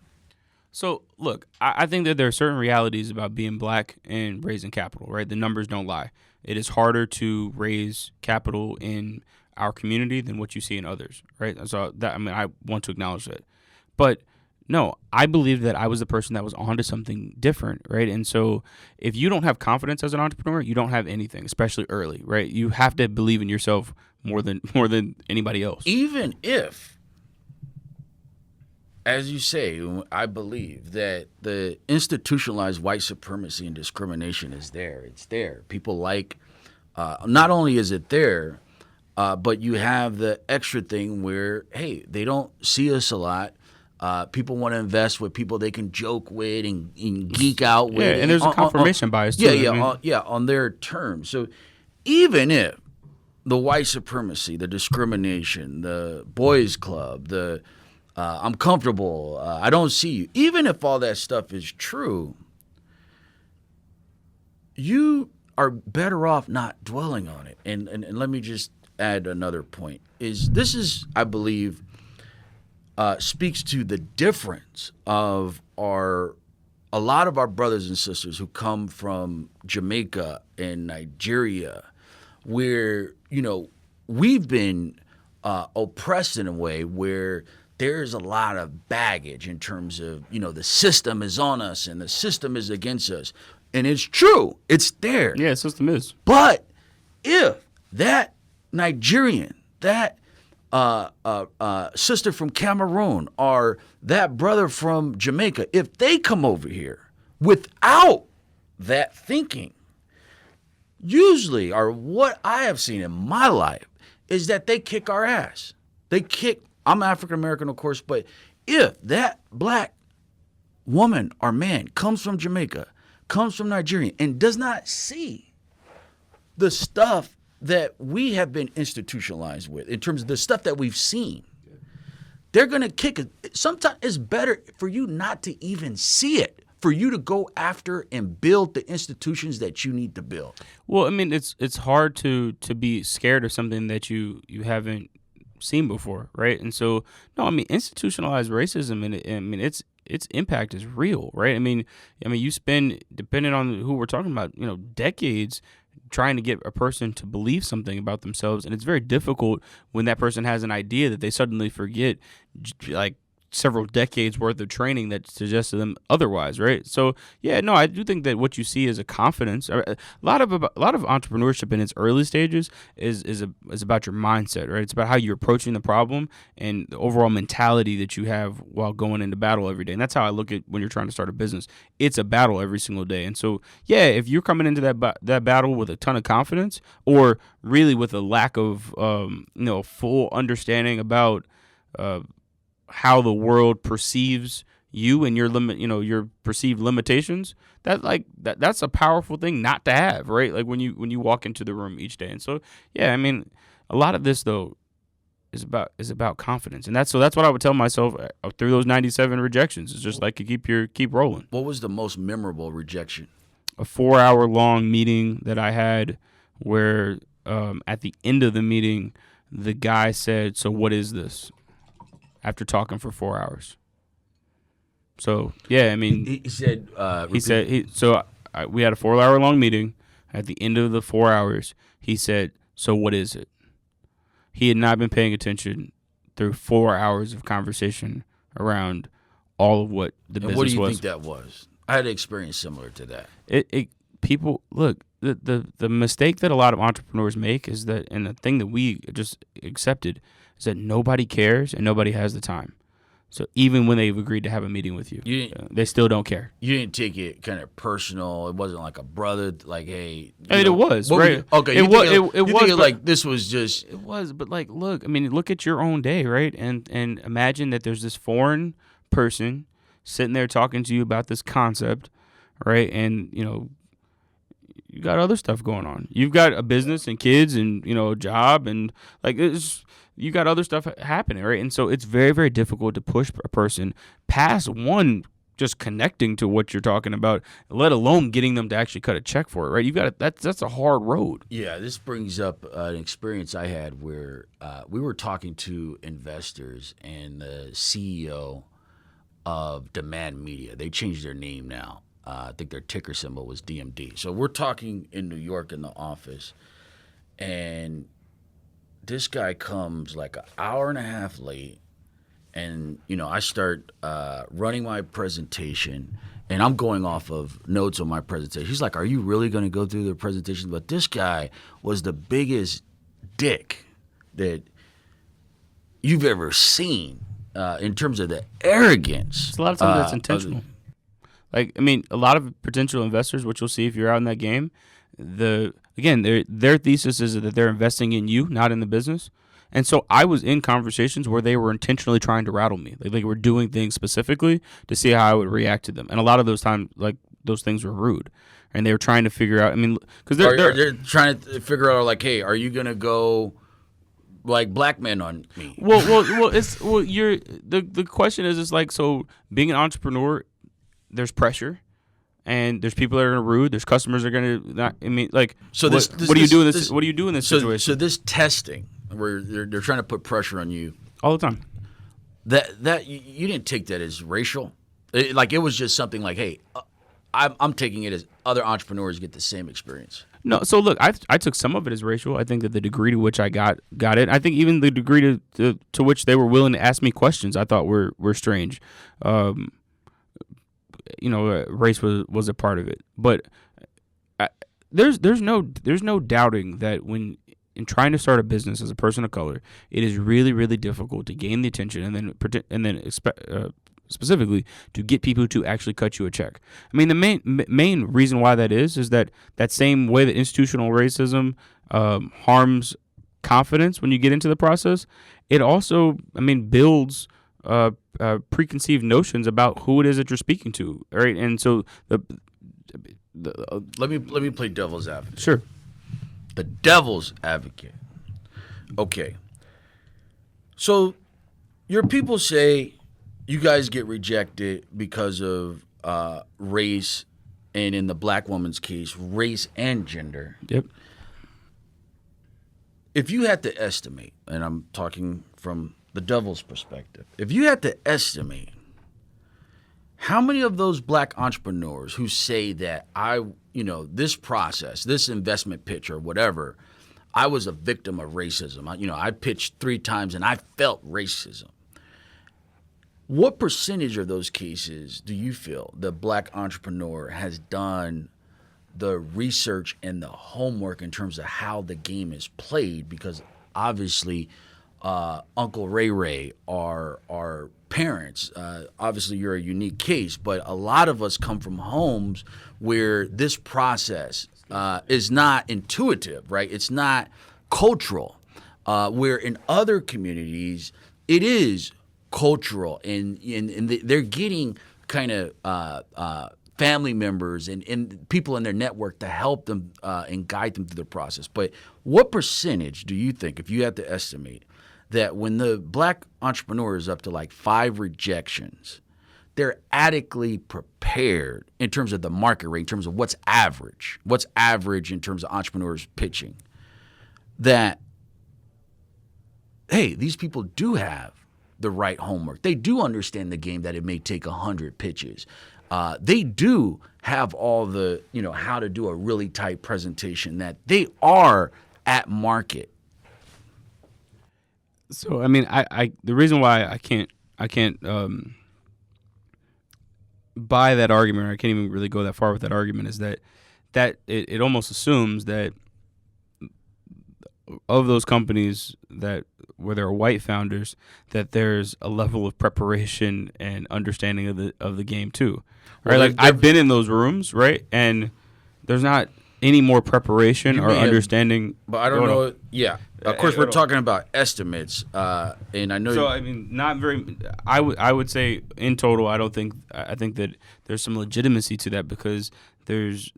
So, look, I think that there are certain realities about being black and raising capital, right? The numbers don't lie. It is harder to raise capital in our community than what you see in others, right? So, I want to acknowledge that. But, no, I believe that I was the person that was onto something different, right? And so if you don't have confidence as an entrepreneur, you don't have anything, especially early, right? You have to believe in yourself more than anybody else. Even if, as you say, I believe that the institutionalized white supremacy and discrimination is there. It's there. People not only is it there, but you have the extra thing where, hey, they don't see us a lot. People want to invest with people they can joke with and geek out with. Yeah, and there's a confirmation bias too. On their terms. So even if the white supremacy, the discrimination, the boys club, the I'm comfortable, I don't see you, even if all that stuff is true, you are better off not dwelling on it. And let me just add another point. This is, I believe, speaks to the difference of a lot of our brothers and sisters who come from Jamaica and Nigeria, where, we've been oppressed in a way where there's a lot of baggage in terms of, the system is on us and the system is against us. And it's true. It's there. Yeah, the system is. But if that Nigerian, that sister from Cameroon, or that brother from Jamaica, if they come over here without that thinking, usually, or what I have seen in my life, is that they kick our ass. I'm African American, of course, but if that black woman or man comes from Jamaica, comes from Nigeria, and does not see the stuff that we have been institutionalized with, in terms of the stuff that we've seen, they're going to kick it. Sometimes it's better for you not to even see it, for you to go after and build the institutions that you need to build. Well, I mean, it's hard to be scared of something that you haven't seen before, right? And so, no, I mean, institutionalized racism, and its impact is real, right? I mean, you spend, depending on who we're talking about, decades trying to get a person to believe something about themselves, and it's very difficult when that person has an idea that they suddenly forget, like several decades worth of training that suggests to them otherwise, right? So yeah, no, I do think that what you see is a confidence. A lot of entrepreneurship in its early stages is about your mindset, right? It's about how you're approaching the problem and the overall mentality that you have while going into battle every day. And that's how I look at when you're trying to start a business. It's a battle every single day. And so yeah, if you're coming into that battle with a ton of confidence, or really with a lack of full understanding about how the world perceives you and your perceived limitations, that's a powerful thing not to have, right? Like when you walk into the room each day. And so yeah, I mean, a lot of this though is about confidence, and that's what I would tell myself through those 97 rejections. It's just like keep rolling. What was the most memorable rejection? A 4-hour long meeting that I had where at the end of the meeting, the guy said, "So what is this?" After talking for 4 hours. So yeah, I mean, he said. We had a 4-hour long meeting. At the end of the 4 hours, he said, "So what is it?" He had not been paying attention through 4 hours of conversation around all of what the business was. What do you think that was? I had an experience similar to that. People look. The mistake that a lot of entrepreneurs make is that, and the thing that we just accepted, is that nobody cares and nobody has the time. So even when they've agreed to have a meeting with you, they still don't care. You didn't take it kind of personal. It wasn't like a brother, like, hey. I mean, it was, right? Okay. It was like this was just. It was, but like, look, I mean, look at your own day, right? And imagine that there's this foreign person sitting there talking to you about this concept, right? And, you got other stuff going on. You've got a business and kids and, a job, and like you got other stuff happening, right? And so it's very, very difficult to push a person past one just connecting to what you're talking about, let alone getting them to actually cut a check for it, right? You got that's a hard road. Yeah, this brings up an experience I had where we were talking to investors, and the CEO of Demand Media, they changed their name now. I think their ticker symbol was DMD. So we're talking in New York in the office, and this guy comes like an hour and a half late, and I start running my presentation, and I'm going off of notes on my presentation. He's like, "Are you really going to go through the presentation?" But this guy was the biggest dick that you've ever seen in terms of the arrogance. It's a lot of times that's intentional. Like, I mean, a lot of potential investors, which you'll see if you're out in that game, their thesis is that they're investing in you, not in the business. And so I was in conversations where they were intentionally trying to rattle me. Like they were doing things specifically to see how I would react to them. And a lot of those times, like, those things were rude. And they were trying to figure out, I mean, because they're trying to figure out, like, hey, are you going to go like black men on me? The question is, it's like, so being an entrepreneur, there's pressure, and there's people that are going to rude. There's customers that are going to not. I mean, like, so what do you do in this? What do you do in this situation? So this testing, where they're trying to put pressure on you all the time. That you didn't take that as racial. It was just something like, hey, I'm taking it as other entrepreneurs get the same experience. No, so look, I took some of it as racial. I think that the degree to which I got it, I think even the degree to which they were willing to ask me questions, I thought were strange. Race was a part of it, but there's no doubting that when in trying to start a business as a person of color, it is really, really difficult to gain the attention and then specifically to get people to actually cut you a check. I mean, the main reason why that is that same way that institutional racism harms confidence when you get into the process, it also, builds preconceived notions about who it is that you're speaking to, right? And so let me play devil's advocate. Sure. The devil's advocate. Okay. So your people say you guys get rejected because of race, and in the black woman's case, race and gender. Yep. If you had to estimate, and I'm talking from the devil's perspective, if you had to estimate how many of those black entrepreneurs who say that this process, this investment pitch or whatever, I was a victim of racism. I pitched 3 times and I felt racism. What percentage of those cases do you feel the black entrepreneur has done the research and the homework in terms of how the game is played? Because obviously, Uncle Ray Ray are parents. Obviously, you're a unique case, but a lot of us come from homes where this process is not intuitive, right? It's not cultural. Where in other communities, it is cultural, and they're getting kind of family members and people in their network to help them and guide them through the process. But what percentage do you think, if you had to estimate, that when the black entrepreneur is up to like 5 rejections, they're adequately prepared in terms of the market rate, in terms of what's average in terms of entrepreneurs pitching, that, hey, these people do have the right homework. They do understand the game, that it may take 100 pitches. They do have all the, how to do a really tight presentation, that they are at market. So, I mean, I the reason why I can't buy that argument, or I can't even really go that far with that argument, is that it almost assumes that of those companies that where there are white founders, that there's a level of preparation and understanding of the game too, right? Well, like I've been in those rooms, right, and there's not any more preparation or understanding. But I don't know. Yeah, of course we're talking about estimates, and I know. So I mean, not very. I would say in total, I think that there's some legitimacy to that, because there's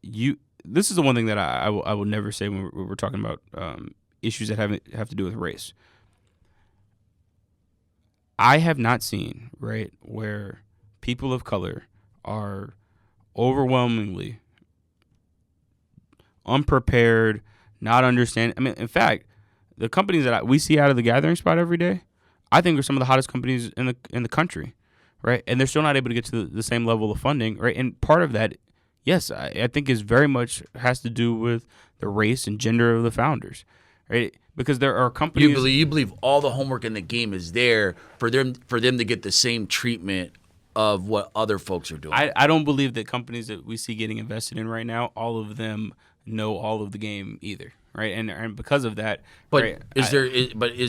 you. This is the one thing that I will never say when we're talking about issues that have to do with race. I have not seen, right, where people of color are overwhelmingly unprepared, not understanding. I mean, in fact, the companies that we see out of the gathering spot every day, I think are some of the hottest companies in the country, right? And they're still not able to get to the same level of funding, right? And part of that, yes, I think is very much has to do with the race and gender of the founders, right? Because there are companies. You believe all the homework in the game is there for them to get the same treatment of what other folks are doing. I don't believe that companies that we see getting invested in right now, all of them know all of the game either, right? And because of that, but right, is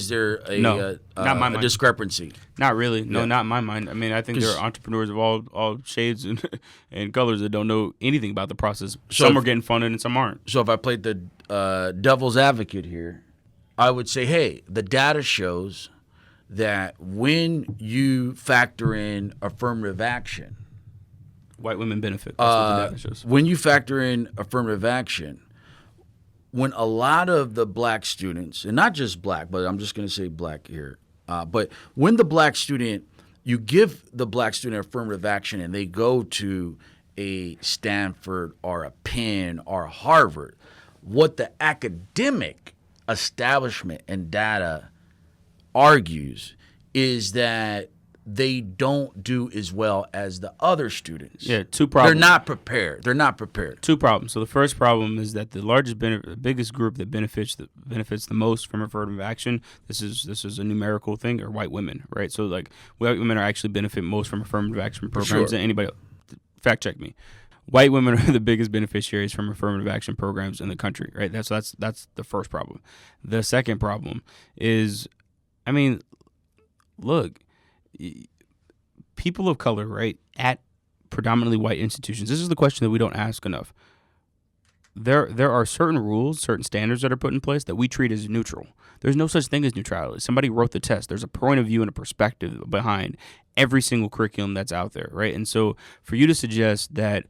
there a discrepancy? Not really. No, not in my mind. I mean, I think there are entrepreneurs of all shades and colors that don't know anything about the process. Some are getting funded and some aren't. So if I played the devil's advocate here, I would say, hey, the data shows that when you factor in affirmative action, white women benefit. That's what the data shows. When you factor in affirmative action, when a lot of the black students, and not just black, but I'm just going to say black here, but when the black student, you give the black student affirmative action and they go to a Stanford or a Penn or Harvard, what the academic establishment and data argues is that they don't do as well as the other students. Yeah, 2 problems. They're not prepared. 2 problems. So the first problem is that the biggest group that benefits the most from affirmative action, this is a numerical thing, are white women, right? So like white women are actually benefit most from affirmative action programs than anybody else. Fact check me. White women are the biggest beneficiaries from affirmative action programs in the country, right? That's the first problem. The second problem is, I mean, look, people of color, right, at predominantly white institutions, this is the question that we don't ask enough. There are certain rules, certain standards that are put in place that we treat as neutral. There's no such thing as neutrality. Somebody wrote the test. There's a point of view and a perspective behind every single curriculum that's out there, right? And so for you to suggest that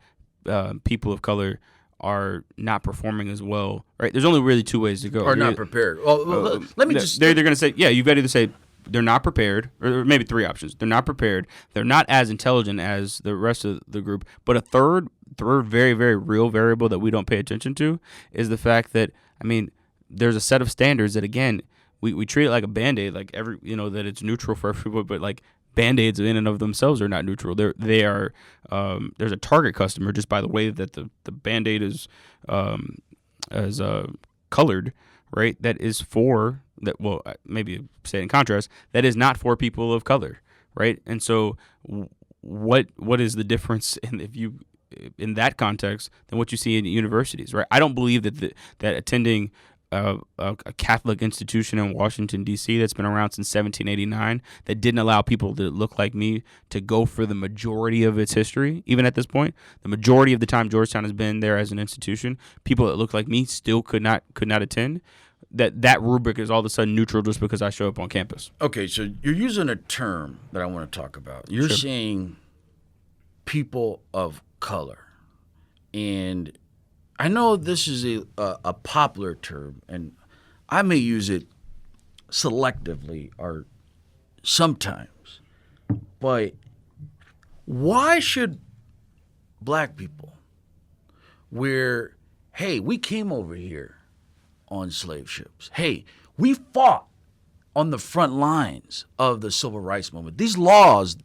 people of color are not performing as well, right? There's only really 2 ways to go. Or not prepared. Well, let me just... They're going to say, yeah, you've got to either say they're not prepared, or maybe 3 options. They're not prepared. They're not as intelligent as the rest of the group. But a third very, very real variable that we don't pay attention to is the fact that, I mean, there's a set of standards that, again, we treat it like a Band-Aid, like that it's neutral for everyone, but like Band-Aids in and of themselves are not neutral. They are there's a target customer just by the way that the Band-Aid is colored, right? That is for that. Well, maybe say in contrast, that is not for people of color, right? And so what is the difference in that context than what you see in universities, right? I don't believe that attending a Catholic institution in Washington, D.C. that's been around since 1789 that didn't allow people that look like me to go for the majority of its history. Even at this point, the majority of the time Georgetown has been there as an institution, people that look like me still could not attend. That rubric is all of a sudden neutral just because I show up on campus. Okay, so you're using a term that I want to talk about. You're Sure. saying people of color. And I know this is a popular term, and I may use it selectively or sometimes. But why should black people, where, hey, we came over here on slave ships. Hey, we fought on the front lines of the civil rights movement. These laws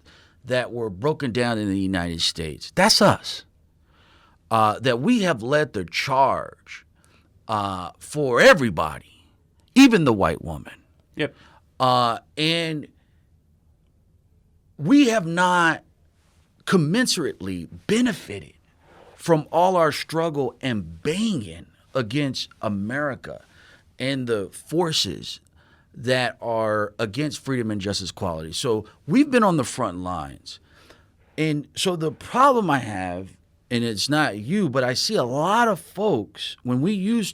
that were broken down in the United States, that's us. That we have led the charge for everybody, even the white woman. Yep. And we have not commensurately benefited from all our struggle and banging against America and the forces that are against freedom and justice equality. So we've been on the front lines. And so the problem I have, and it's not you, but I see a lot of folks, when we use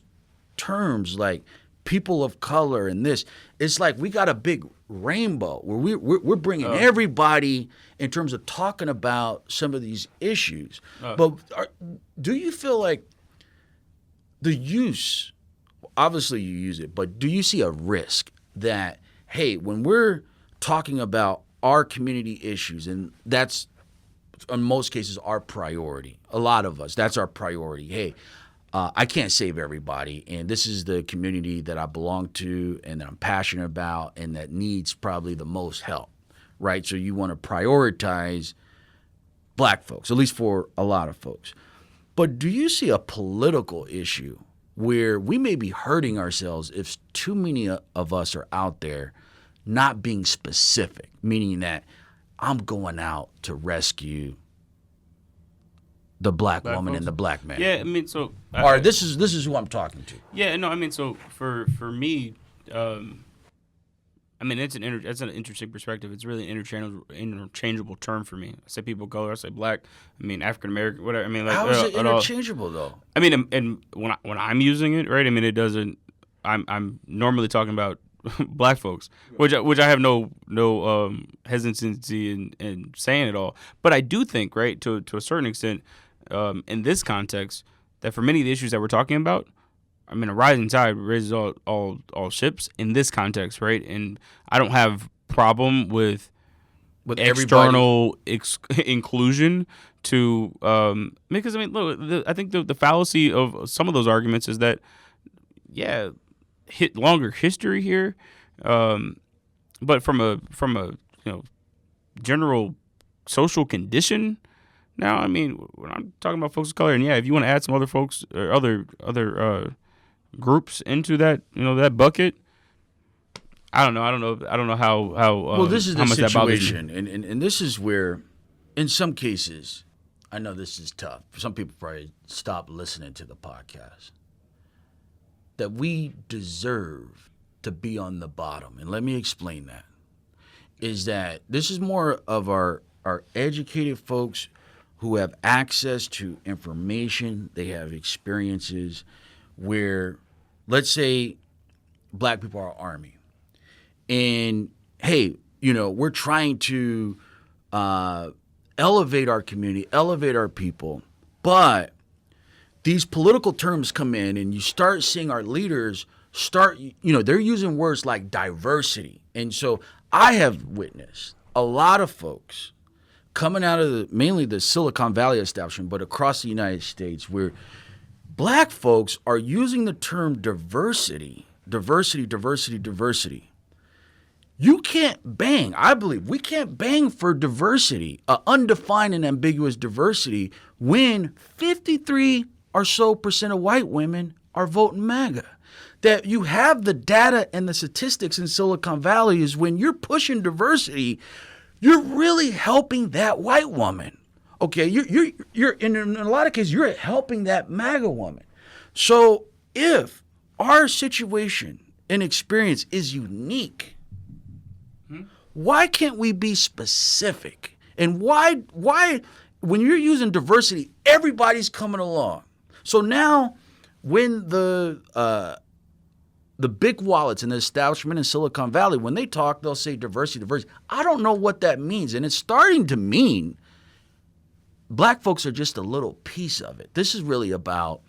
terms like people of color and this, it's like we got a big rainbow where we're bringing everybody in terms of talking about some of these issues. But do you feel like the use, obviously you use it, but do you see a risk that, hey, when we're talking about our community issues, and that's in most cases our priority, a lot of us, that's our priority. Hey, I can't save everybody, and this is the community that I belong to and that I'm passionate about and that needs probably the most help, right? So you want to prioritize black folks, at least for a lot of folks. But do you see a political issue where we may be hurting ourselves if too many of us are out there not being specific, meaning that I'm going out to rescue the black woman folks. and the black man? Yeah, I mean, so Or this is who I'm talking to. Yeah, no, I mean, so for me, I mean, it's an interesting perspective. It's really an interchangeable term for me. I say people of color, I say black. I mean, African American, whatever. I mean, like, How is it interchangeable though? I mean, and when I'm using it, right? I mean, it doesn't. I'm normally talking about black folks, which I have no hesitancy in saying at all. But I do think, right, to a certain extent, in this context, that for many of the issues that we're talking about, I mean, a rising tide raises all ships in this context, right? And I don't have problem with external inclusion to because I mean, look, I think the fallacy of some of those arguments is that, yeah, longer history here, but from a general social condition. Now, I mean, when I'm talking about folks of color, and yeah, if you want to add some other folks or other groups into that, that bucket, I don't know how well, this is how the much that bothers me. situation, and this is where, in some cases, I know this is tough. Some people probably stop listening to the podcast. That we deserve to be on the bottom, and let me explain that. Is that this is more of our educated folks who have access to information, they have experiences where, let's say, black people are Army. And, hey, we're trying to elevate our community, elevate our people. But these political terms come in and you start seeing our leaders they're using words like diversity. And so I have witnessed a lot of folks coming out of mainly the Silicon Valley establishment, but across the United States, where black folks are using the term diversity. You can't bang. I believe we can't bang for diversity, undefined and ambiguous diversity, when 53% or so of white women are voting MAGA. That you have the data and the statistics in Silicon Valley is when you're pushing diversity, you're really helping that white woman. Okay, you're in a lot of cases you're helping that MAGA woman. So if our situation and experience is unique, why can't we be specific? And why when you're using diversity, everybody's coming along. So now when the big wallets in the establishment in Silicon Valley, when they talk, they'll say diversity, diversity. I don't know what that means. And it's starting to mean black folks are just a little piece of it. This is really about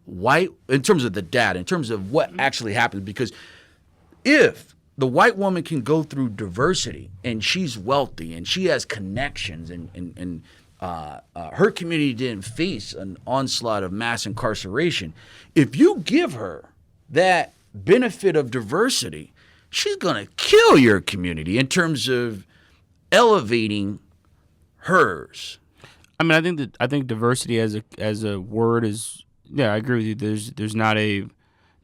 white, in terms of the data, in terms of what actually happens. Because if the white woman can go through diversity and she's wealthy and she has connections and her community didn't face an onslaught of mass incarceration, if you give her that benefit of diversity, she's going to kill your community in terms of elevating hers. I mean, I think diversity as a word is, yeah, I agree with you. There's not the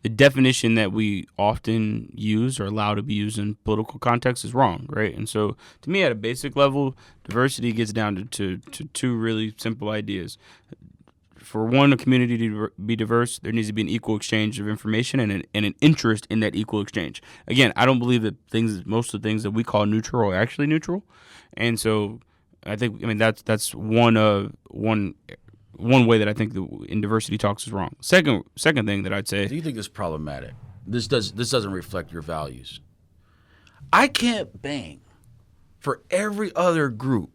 definition that we often use or allow to be used in political context is wrong, right? And so, to me, at a basic level, diversity gets down to two really simple ideas. For one, a community to be diverse, there needs to be an equal exchange of information and an interest in that equal exchange. Again, I don't believe that most of the things that we call neutral are actually neutral, and so I mean that's one way that I think in diversity talks is wrong. Second thing that I'd say. Do you think this is problematic? This doesn't reflect your values. I can't bang for every other group.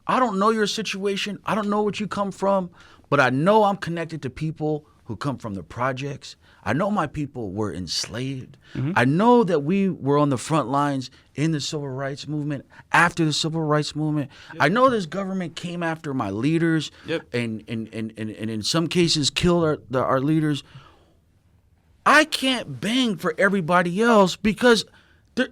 I don't know your situation. I don't know what you come from, but I know I'm connected to people who come from the projects. I know my people were enslaved. Mm-hmm. I know that we were on the front lines in the civil rights movement, after the civil rights movement. Yep. I know this government came after my leaders. Yep. and in some cases killed our leaders. I can't bang for everybody else because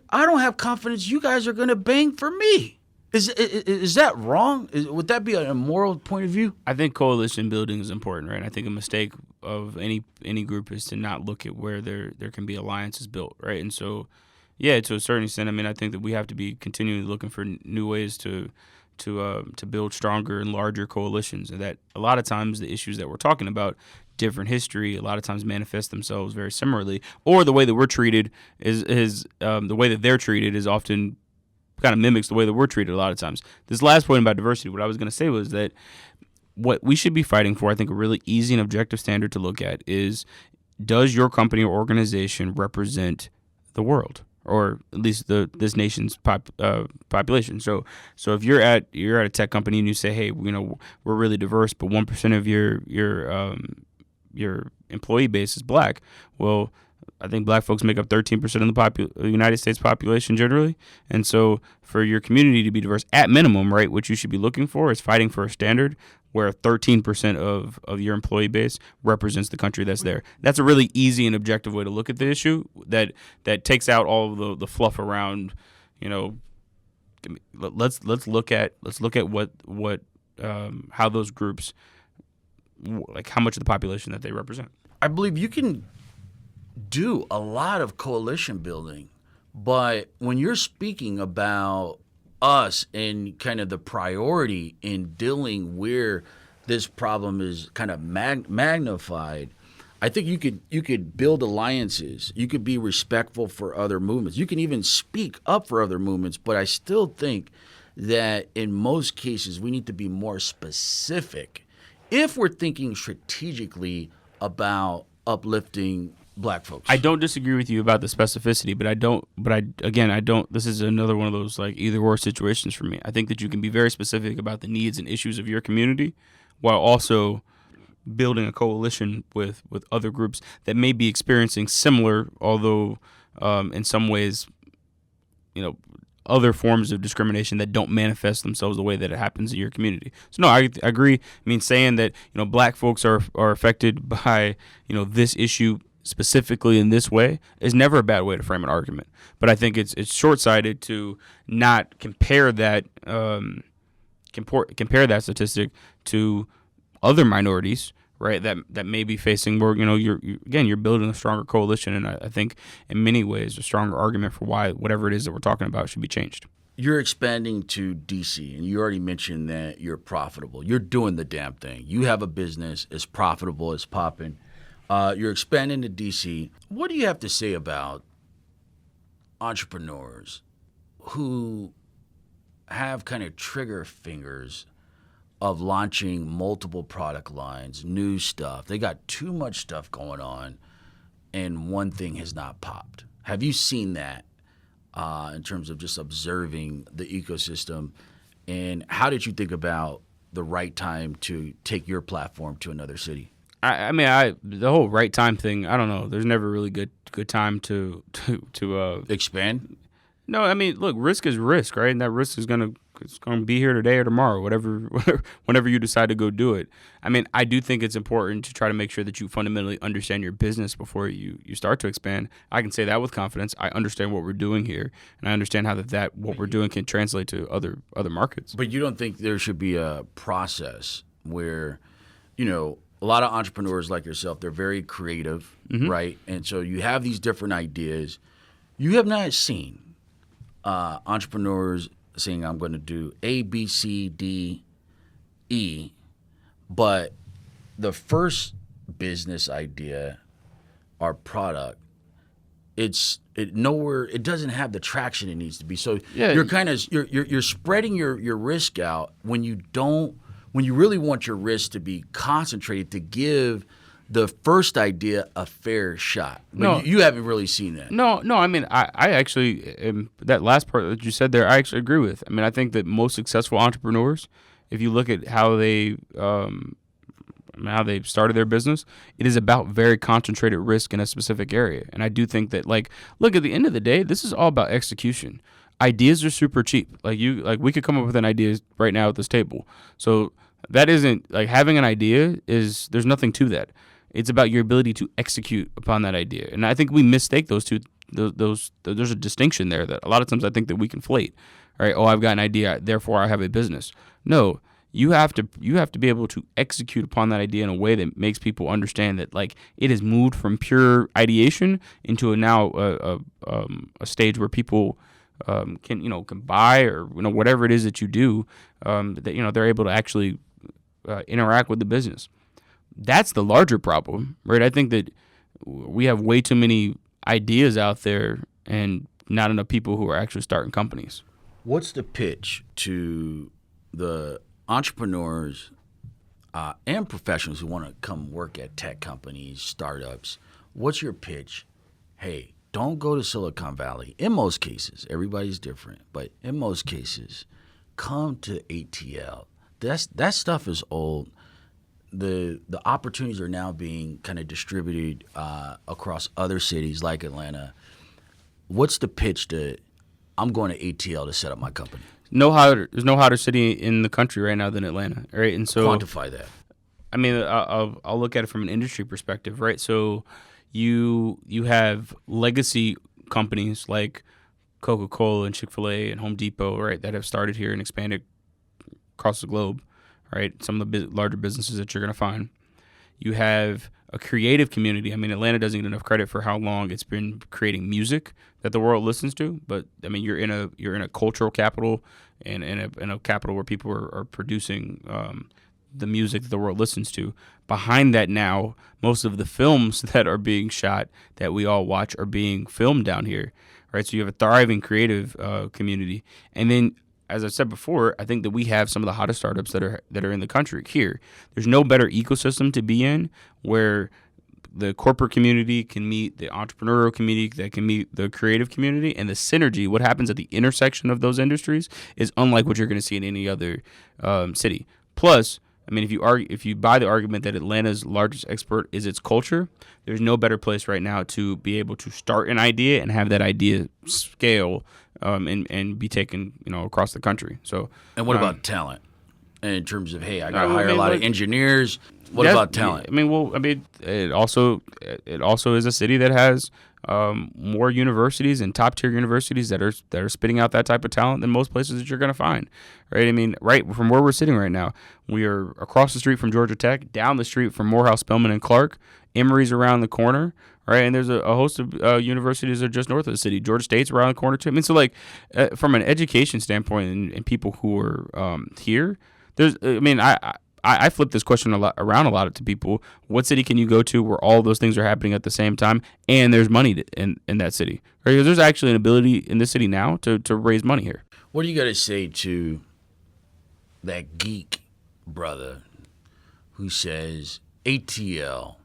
I don't have confidence you guys are going to bang for me. Is that wrong? Would that be an immoral point of view? I think coalition building is important, right? I think a mistake of any group is to not look at where there can be alliances built, right? And so, yeah, to a certain extent, I mean, I think that we have to be continually looking for new ways to build stronger and larger coalitions, and that a lot of times the issues that we're talking about, different history, a lot of times manifest themselves very similarly, or the way that we're treated is the way that they're treated is often kind of mimics the way that we're treated a lot of times. This last point about diversity, what I was going to say was that what we should be fighting for, I think a really easy and objective standard to look at is, does your company or organization represent the world, or at least this nation's population? So if you're at a tech company and you say, hey, we're really diverse, but 1% of your employee base is black, well, I think black folks make up 13% of the United States population generally. And so for your community to be diverse, at minimum, right, what you should be looking for is fighting for a standard where 13% of your employee base represents the country that's there. That's a really easy and objective way to look at the issue that takes out all of the fluff around, let's look at what how those groups, like how much of the population that they represent. I believe you can do a lot of coalition building, but when you're speaking about us and kind of the priority in dealing where this problem is kind of magnified, I think you could build alliances. You could be respectful for other movements. You can even speak up for other movements, but I still think that in most cases we need to be more specific if we're thinking strategically about uplifting black folks. I don't disagree with you about the specificity, but I don't. This is another one of those like either or situations for me. I think that you can be very specific about the needs and issues of your community, while also building a coalition with other groups that may be experiencing similar, although in some ways, other forms of discrimination that don't manifest themselves the way that it happens in your community. So no, I agree. I mean, saying that black folks are affected by this issue specifically in this way is never a bad way to frame an argument. But I think it's short-sighted to not compare that statistic to other minorities, right? That may be facing more. You're building a stronger coalition, and I think in many ways a stronger argument for why whatever it is that we're talking about should be changed. you're expanding to DC, and you already mentioned that you're profitable. You're doing the damn thing. You have a business. It's profitable. It's popping. You're expanding to DC. What do you have to say about entrepreneurs who have kind of trigger fingers of launching multiple product lines, new stuff? They got too much stuff going on, and one thing has not popped. Have you seen that? In terms of just observing the ecosystem, and how did you think about the right time to take your platform to another city? The whole right time thing. I don't know. There's never really good time to Expand? No, I mean, look, risk is risk, right? And that risk is it's gonna be here today or tomorrow, whenever you decide to go do it. I mean, I do think it's important to try to make sure that you fundamentally understand your business before you start to expand. I can say that with confidence. I understand what we're doing here, and I understand how that what we're doing can translate to other markets. But you don't think there should be a process where, a lot of entrepreneurs like yourself, they're very creative, right? And so you have these different ideas. You have not seen entrepreneurs saying, I'm going to do A, B, C, D, E, but the first business idea or product, it doesn't have the traction it needs to be. So you're kind of you're spreading your risk out when you really want your risk to be concentrated to give the first idea a fair shot. But you haven't really seen that. No. I mean, I actually that last part that you said there, I actually agree with. I mean, I think that most successful entrepreneurs, if you look at how they started their business, it is about very concentrated risk in a specific area. And I do think that, look, at the end of the day, this is all about execution. Ideas are super cheap. We could come up with an idea right now at this table. So that isn't having an idea there's nothing to that. It's about your ability to execute upon that idea. And I think we mistake those two. There's a distinction there that a lot of times I think that we conflate. Right? Oh, I've got an idea, therefore I have a business. No, you have to be able to execute upon that idea in a way that makes people understand that it has moved from pure ideation into a stage where people can buy or whatever it is that you do, that they're able to actually interact with the business. That's the larger problem, right? I think that we have way too many ideas out there and not enough people who are actually starting companies. What's the pitch to the entrepreneurs and professionals who want to come work at tech companies, startups? What's your pitch? Hey, don't go to Silicon Valley. In most cases, everybody's different, but in most cases, come to ATL. That stuff is old. The opportunities are now being kind of distributed across other cities like Atlanta. What's the pitch to, I'm going to ATL to set up my company? There's no hotter city in the country right now than Atlanta, right? And so quantify that. I mean, I'll look at it from an industry perspective, right? So you have legacy companies like Coca-Cola and Chick-fil-A and Home Depot, right, that have started here and expanded across the globe, right? Some of the larger businesses that you're going to find. You have a creative community. I mean, Atlanta doesn't get enough credit for how long it's been creating music that the world listens to. But I mean, you're in a cultural capital and in a capital where people are producing the music that the world listens to. Behind that now, most of the films that are being shot that we all watch are being filmed down here, right? So you have a thriving creative community. And then, as I said before, I think that we have some of the hottest startups that are in the country here. There's no better ecosystem to be in where the corporate community can meet the entrepreneurial community that can meet the creative community, and the synergy, what happens at the intersection of those industries, is unlike what you're going to see in any other city. Plus, I mean, if you buy the argument that Atlanta's largest export is its culture, there's no better place right now to be able to start an idea and have that idea scale and be taken, across the country. So, and what about talent? And in terms of, hey, I got to hire a lot of engineers. What about talent? It also is a city that has more universities and top tier universities that are spitting out that type of talent than most places that you're going to find, right? I mean, right from where we're sitting right now, we are across the street from Georgia Tech, down the street from Morehouse, Spelman, and Clark, Emory's around the corner, right? And there's a host of universities that are just north of the city. Georgia State's around the corner too. I mean, so like from an education standpoint and people who are here, there's. I mean, I flip this question around a lot to people. What city can you go to where all those things are happening at the same time and there's money in that city? Right? Because there's actually an ability in this city now to raise money here. What do you got to say to that geek brother who says ATL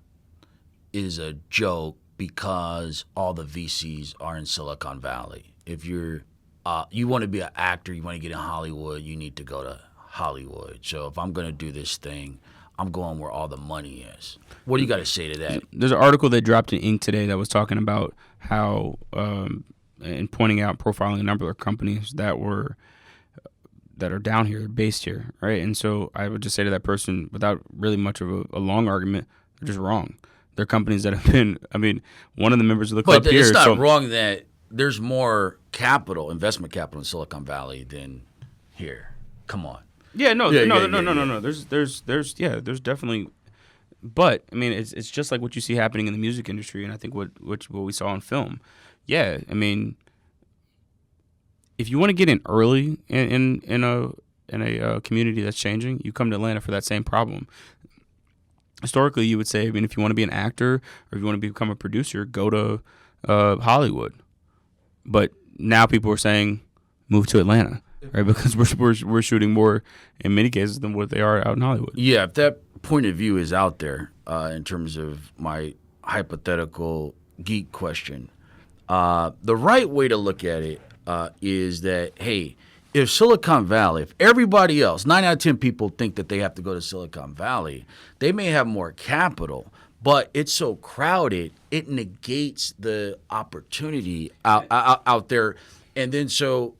is a joke because all the VCs are in Silicon Valley? If you want to be an actor, you want to get in Hollywood, you need to go to Hollywood. So if I'm going to do this thing, I'm going where all the money is. What do you got to say to that? There's an article that dropped in Inc. today that was talking about how and pointing out, profiling a number of companies that are down here, based here, right? And so I would just say to that person, without really much of a long argument, they're just wrong. They're companies that have been. I mean, one of the members of the club but here. But it's not wrong that there's more investment capital in Silicon Valley than here. Come on. Yeah, no. There's definitely, but I mean, it's just like what you see happening in the music industry, and I think what we saw in film. Yeah, I mean, if you want to get in early in a community that's changing, you come to Atlanta for that same problem. Historically, you would say, I mean, if you want to be an actor or if you want to become a producer, go to Hollywood. But now people are saying, move to Atlanta. Right, because we're shooting more in many cases than what they are out in Hollywood. Yeah, if that point of view is out there in terms of my hypothetical geek question, the right way to look at it is that, hey, if Silicon Valley, if everybody else, 9 out of 10 people think that they have to go to Silicon Valley, they may have more capital, but it's so crowded, it negates the opportunity out there. And then so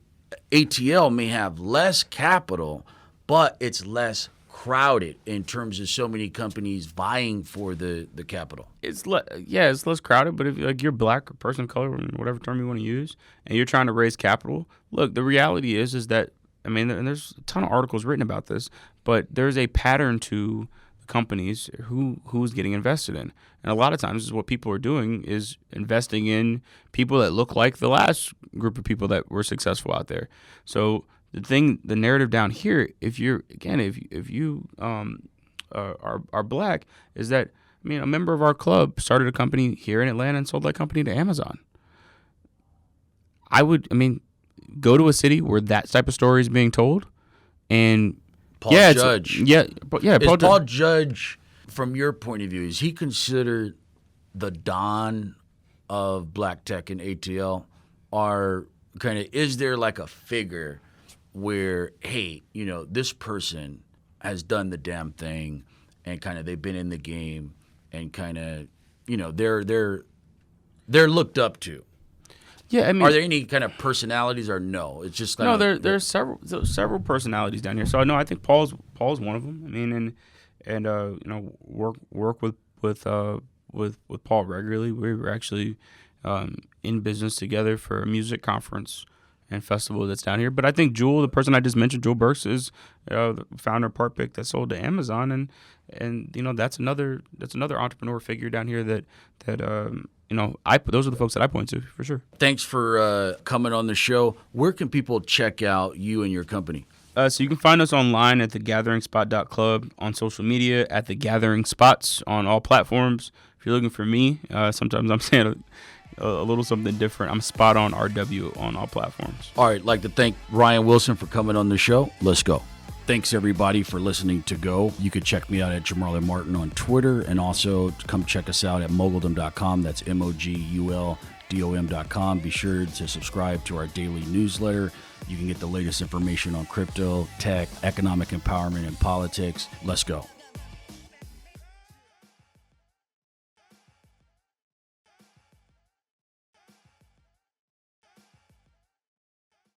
ATL may have less capital, but it's less crowded in terms of so many companies vying for the capital. It's less crowded, but if like you're black or person of color, whatever term you want to use, and you're trying to raise capital, look, the reality is that, I mean, and there's a ton of articles written about this, but there's a pattern to companies who's getting invested in. And a lot of times is what people are doing is investing in people that look like the last group of people that were successful out there. So the narrative down here, if you are black, is that, I mean, a member of our club started a company here in Atlanta and sold that company to Amazon. Go to a city where that type of story is being told, and Paul Judge. Paul Judge, from your point of view, is he considered the Don of black tech and ATL? Or is there like a figure where, hey, this person has done the damn thing, and they've been in the game, and they're looked up to? Yeah, I mean, are there any kind of personalities, or no? It's just there's several personalities down here. So no, I think Paul's one of them. I mean, and work with Paul regularly. We were actually in business together for a music conference and festival that's down here. But I think Jewel, the person I just mentioned, Jewel Burks, is the founder of Part Pick that sold to Amazon, and that's another entrepreneur figure down here that those are the folks that I point to for sure. Thanks for coming on the show. Where can people check out you and your company? So you can find us online at thegatheringspot.club, on social media at The Gathering Spots on all platforms. If you're looking for me, sometimes I'm saying a little something different. I'm Spot On RW on all platforms. All right, I'd like to thank Ryan Wilson for coming on the show. Let's go. Thanks, everybody, for listening to Go. You can check me out at Jamarlin Martin on Twitter, and also come check us out at moguldom.com. That's moguldom.com. Be sure to subscribe to our daily newsletter. You can get the latest information on crypto, tech, economic empowerment, and politics. Let's go.